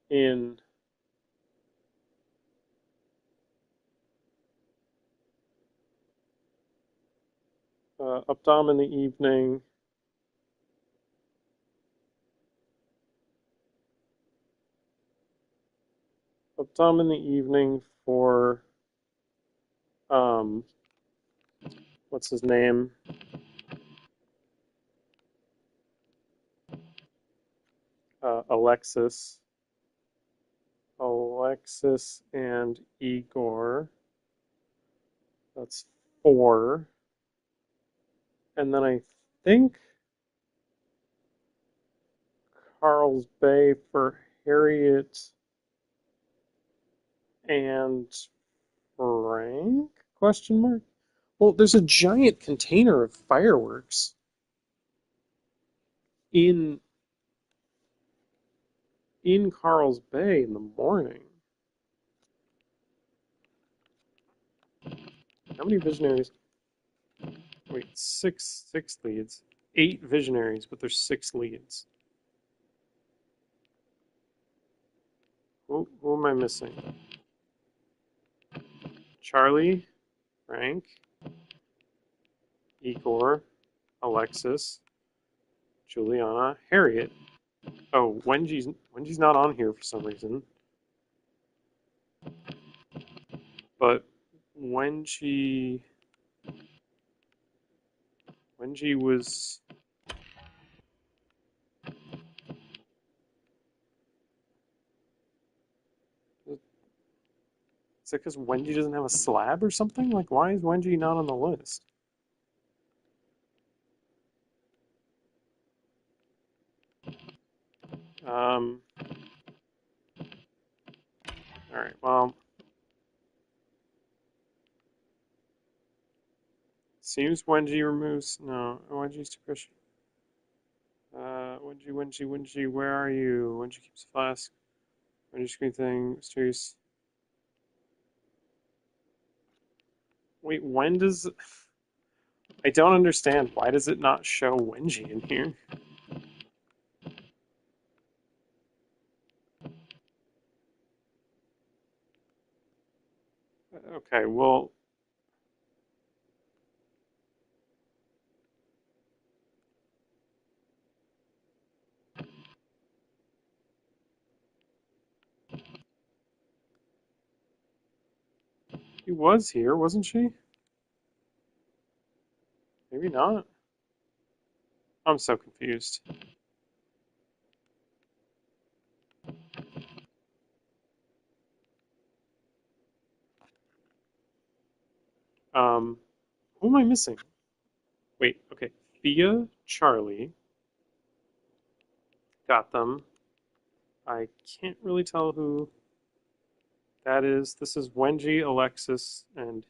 in Updom in the evening. Updom in the evening for what's his name? Alexis. Alexis and Igor. That's four. And then I think Carl's Bay for Harriet and Frank? Question mark. Well, there's a giant container of fireworks in Carl's Bay in the morning. How many visionaries? Wait, six leads. 8 visionaries, but there's 6 leads. Who am I missing? Charlie, Frank, Igor, Alexis, Juliana, Harriet. Oh, Wenji's not on here for some reason. But Wenji was. Is it because Wenji doesn't have a slab or something? Like, why is Wenji not on the list? Alright, well. Seems Wenji removes. No, Wenji's too pushy. Wenji, where are you? Wenji keeps a flask. Wenji screen thing, mysterious. Wait, when does. I don't understand. Why does it not show Wenji in here? Okay, well. She was here, wasn't she? Maybe not. I'm so confused. Who am I missing? Wait, okay. Thea, Charlie, got them. I can't really tell who that is. This is Wenji, Alexis, and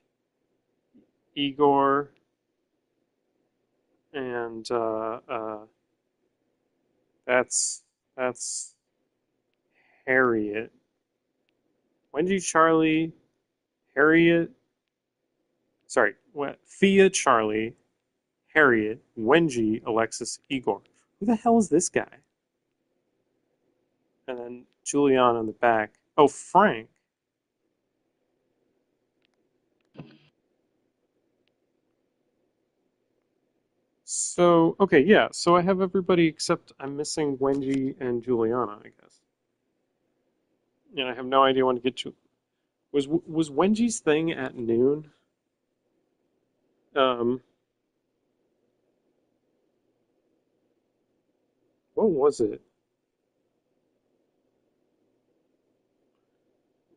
Igor, and that's Harriet. Wenji, Charlie, Harriet. Sorry, Thea, Charlie, Harriet, Wenji, Alexis, Igor. Who the hell is this guy? And then Julian on the back. Oh, Frank. So, okay, yeah. So I have everybody except I'm missing Wenji and Juliana, I guess. And I have no idea when to get to. Was Wenji's thing at noon? Um, what was it?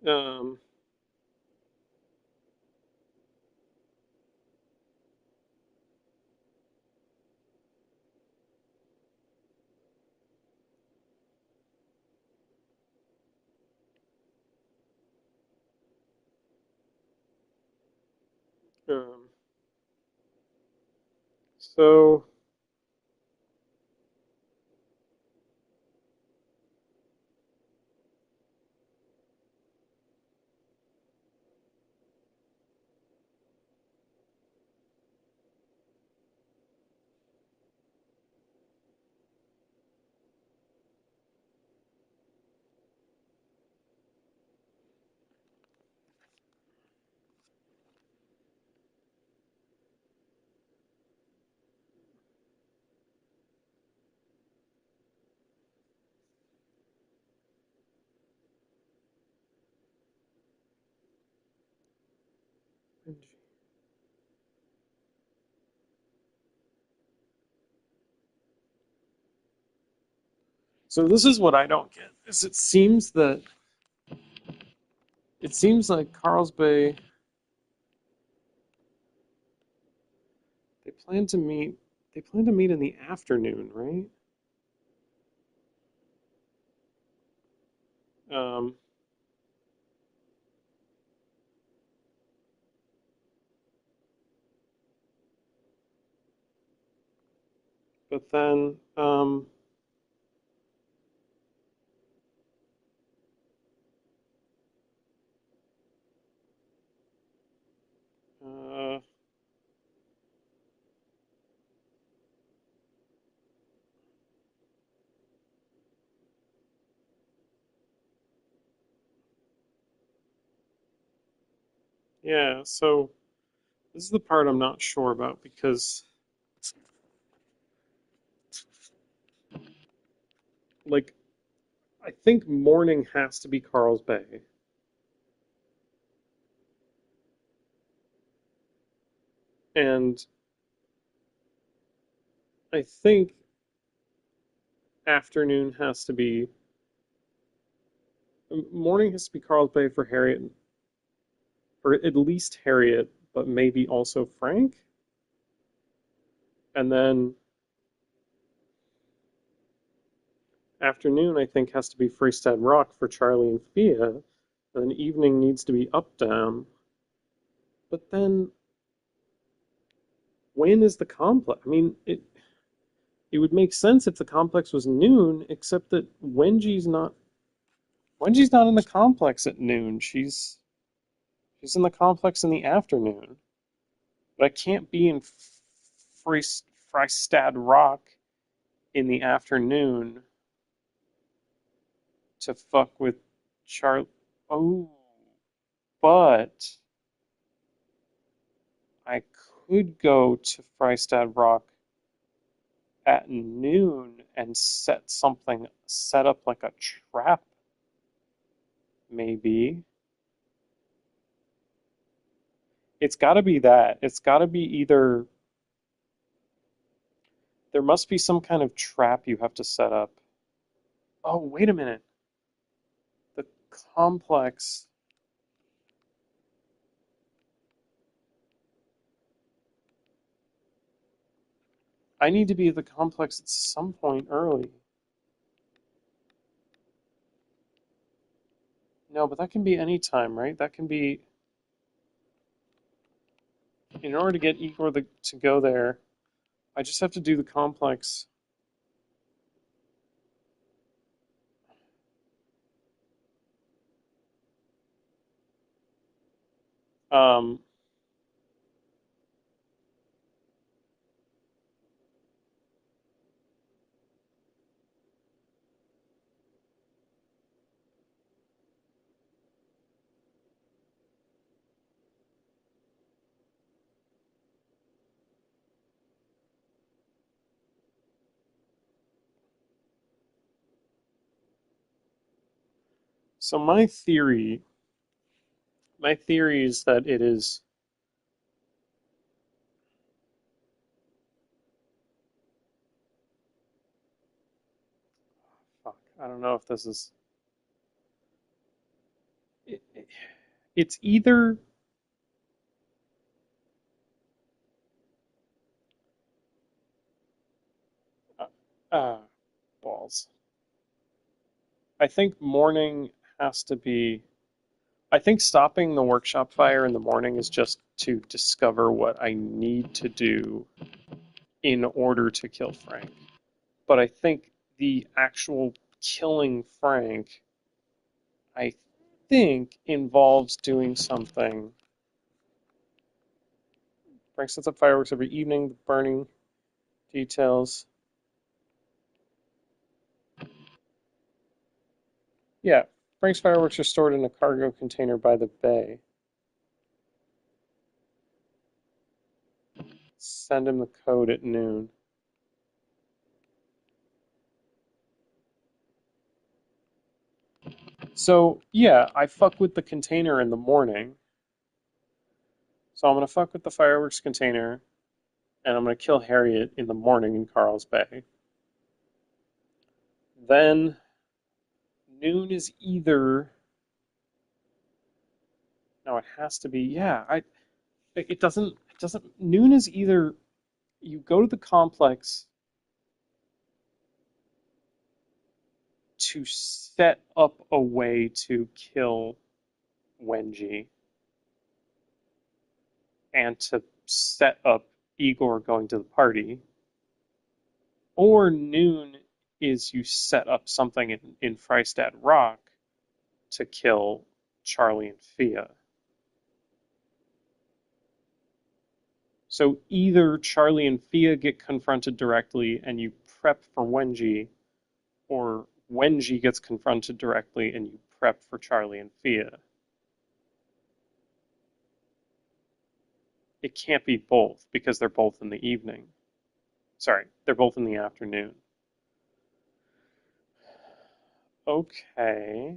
Um, um, so so this is what I don't get. Is it seems like Carlsbad they plan to meet in the afternoon, right? Um, but then uh, yeah, so this is the part I'm not sure about because like I think morning has to be Carl's Bay. And I think afternoon has to be morning has to be Carl's Bay for Harriet, for at least Harriet, but maybe also Frank. And then afternoon, I think, has to be Freestad Rock for Charlie and Fia. And then evening needs to be Up Down. But then when is the complex? I mean, it would make sense if the complex was noon, except that Wenji's not in the complex at noon. She's in the complex in the afternoon. But I can't be in Freistad Rock in the afternoon to fuck with Char. Oh, but I could go to Freistad Rock at noon and set up like a trap, maybe. It's got to be that. It's got to be either. There must be some kind of trap you have to set up. Oh, wait a minute. The complex. I need to be at the complex at some point early. No, but that can be any time, right? That can be. In order to get Igor to go there, I just have to do the complex. Um, so my theory is that it is. Fuck, I don't know if this is. It, it's either. Uh, uh, balls. I think morning has to be. I think stopping the workshop fire in the morning is just to discover what I need to do in order to kill Frank. But I think the actual killing Frank, I think, involves doing something. Frank sets up fireworks every evening, the burning details. Yeah, Frank's fireworks are stored in a cargo container by the bay. Send him the code at noon. So, yeah, I fuck with the container in the morning. So I'm going to fuck with the fireworks container, and I'm going to kill Harriet in the morning in Carl's Bay. Then noon is either. No, it has to be. Yeah, it doesn't. It doesn't. Noon is either you go to the complex to set up a way to kill Wenji and to set up Igor going to the party, or noon is you set up something in Freistad Rock to kill Charlie and Fia. So either Charlie and Fia get confronted directly and you prep for Wenji, or Wenji gets confronted directly and you prep for Charlie and Fia. It can't be both because they're both in the evening. Sorry, they're both in the afternoon. Okay.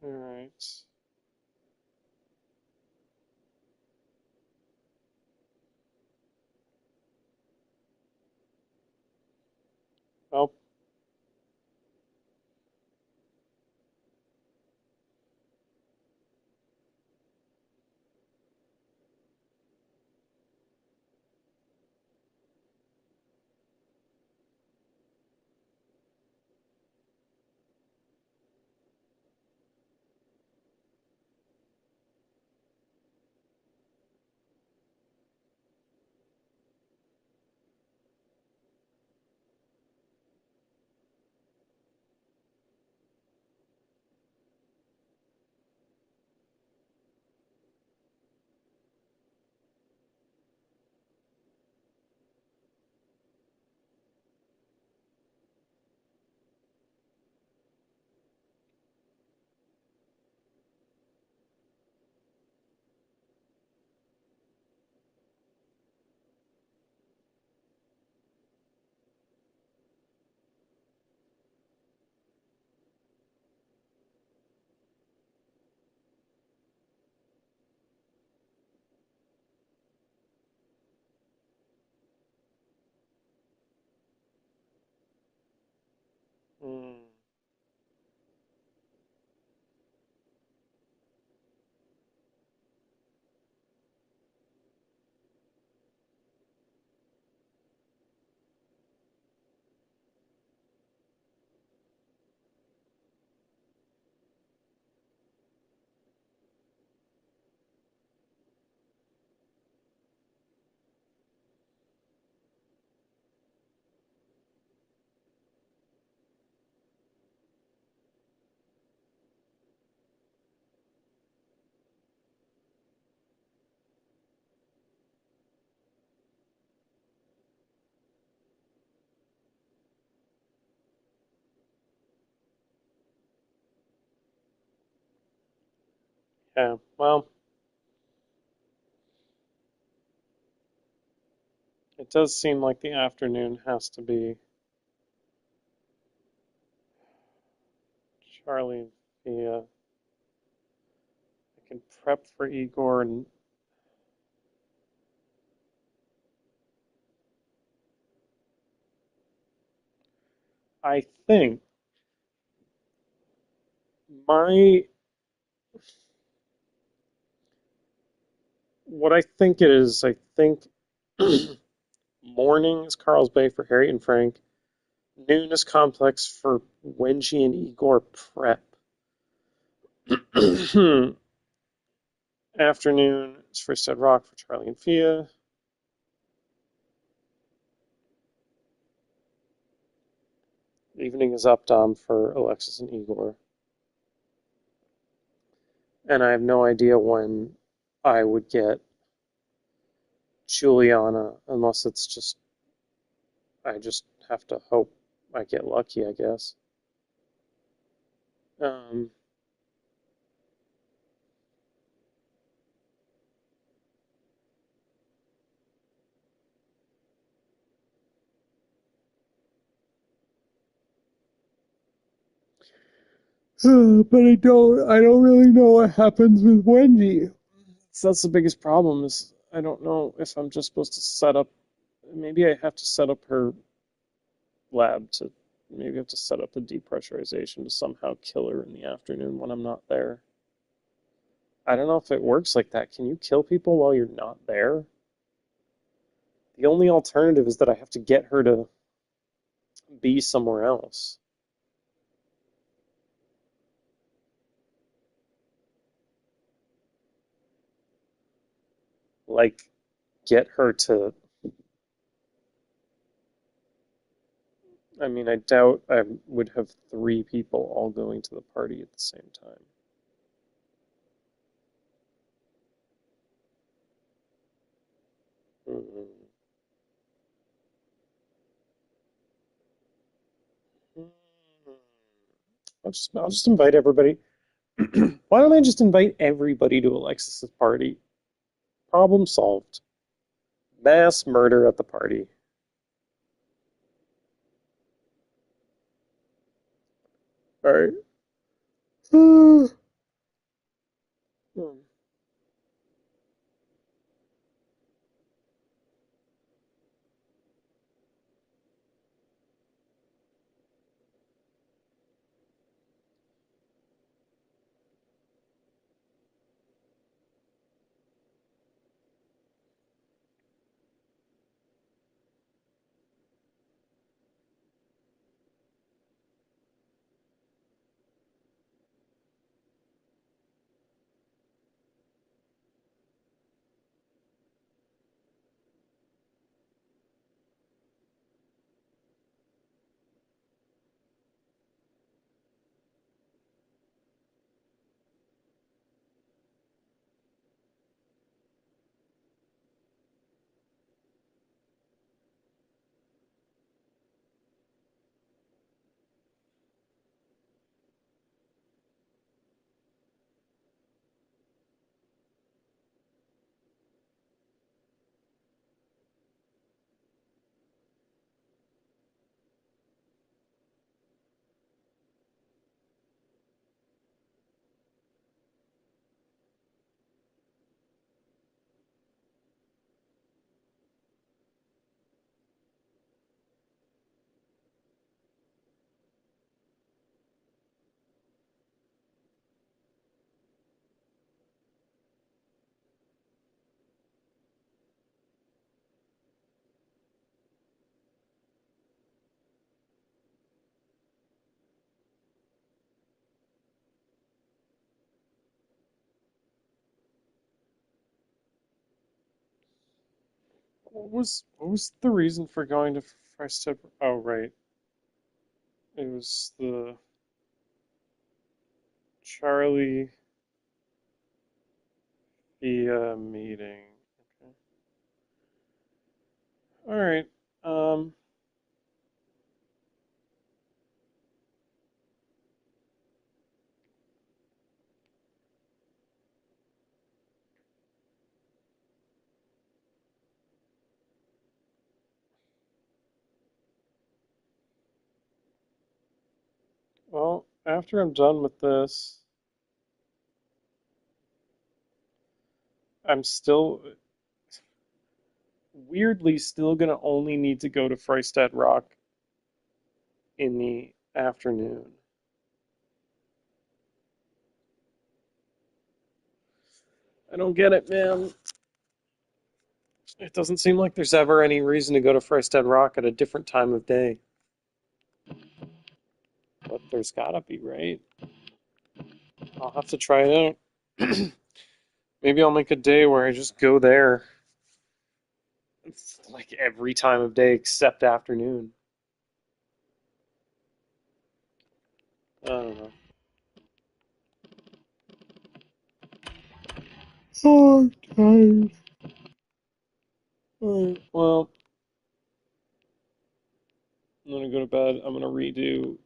Alright. Well, hmm. Yeah, well, it does seem like the afternoon has to be Charlie and Thea. I can prep for Igor, and I think my what I think it is, I think morning is Carl's Bay for Harry and Frank. Noon is complex for Wenji and Igor prep. Afternoon is First Ed Rock for Charlie and Fia. Evening is Updom for Alexis and Igor. And I have no idea when I would get Juliana, unless it's just, I just have to hope I get lucky, I guess. Um, but I don't really know what happens with Wendy. So that's the biggest problem is I don't know if I'm just supposed to set up, maybe I have to set up her lab to, maybe I have to set up the depressurization to somehow kill her in the afternoon when I'm not there. I don't know if it works like that. Can you kill people while you're not there? The only alternative is that I have to get her to be somewhere else. Like, get her to. I mean, I doubt I would have three people all going to the party at the same time. Mm-hmm. I'll just invite everybody. Why don't I just invite everybody to Alexis's party? Problem solved. Mass murder at the party. All right. What was the reason for going to Freistad? Oh, right. It was the Charlie via meeting. Okay. All right. Um, well, after I'm done with this, I'm still weirdly still gonna only need to go to Freistad Rock in the afternoon. I don't get it, man. It doesn't seem like there's ever any reason to go to Freistad Rock at a different time of day. But there's gotta be, right? I'll have to try it out. Maybe I'll make a day where I just go there. It's like every time of day except afternoon. I don't know. Oh, I'm tired. Alright, well, I'm gonna go to bed. I'm gonna redo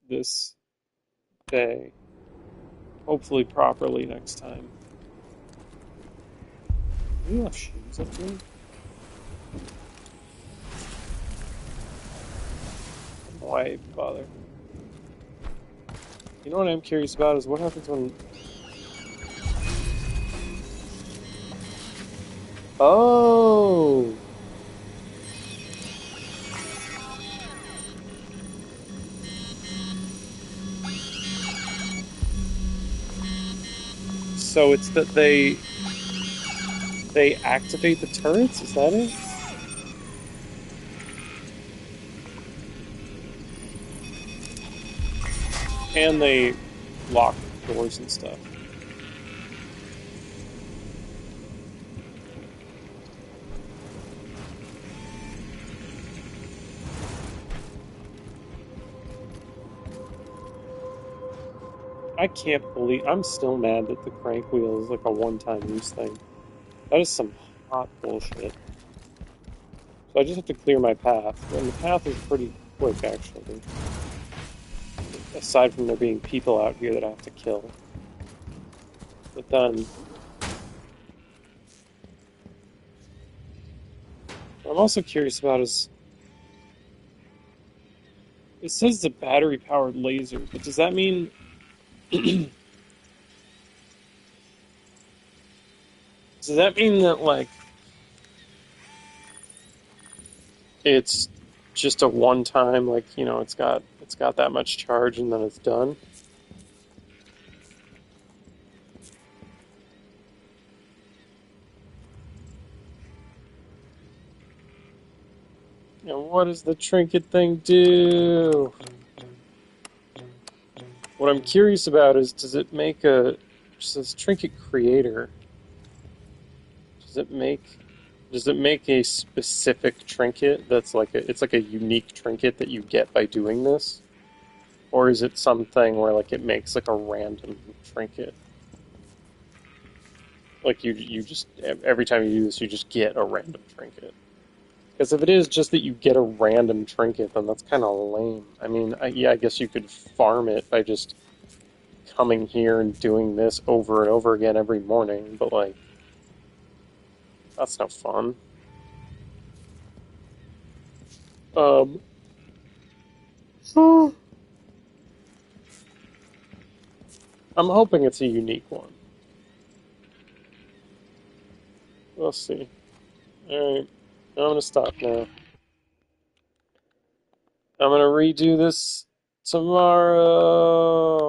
this day, hopefully properly next time. Do you have shoes up here? Why bother? You know what I'm curious about is what happens when. Oh! So it's that they activate the turrets? Is that it? And they lock doors and stuff. I can't believe I'm still mad that the crank wheel is like a one-time use thing. That is some hot bullshit. So I just have to clear my path. And the path is pretty quick, actually. Aside from there being people out here that I have to kill. But then... what I'm also curious about is... it says it's a battery-powered laser, but does that mean... does that mean that, like, it's just a one-time, like, you know, it's got that much charge and then it's done? And what does the trinket thing do? What I'm curious about is, does it make a... it says trinket creator. Does it make... does it make a specific trinket that's like it's like a unique trinket that you get by doing this? Or is it something where like it makes like a random trinket? Like you just every time you do this you just get a random trinket. Because if it is just that you get a random trinket, then that's kind of lame. I mean, yeah, I guess you could farm it by just coming here and doing this over and over again every morning, but like, that's no fun. Um, so I'm hoping it's a unique one. We'll see. Alright, I'm gonna stop now. I'm gonna redo this tomorrow.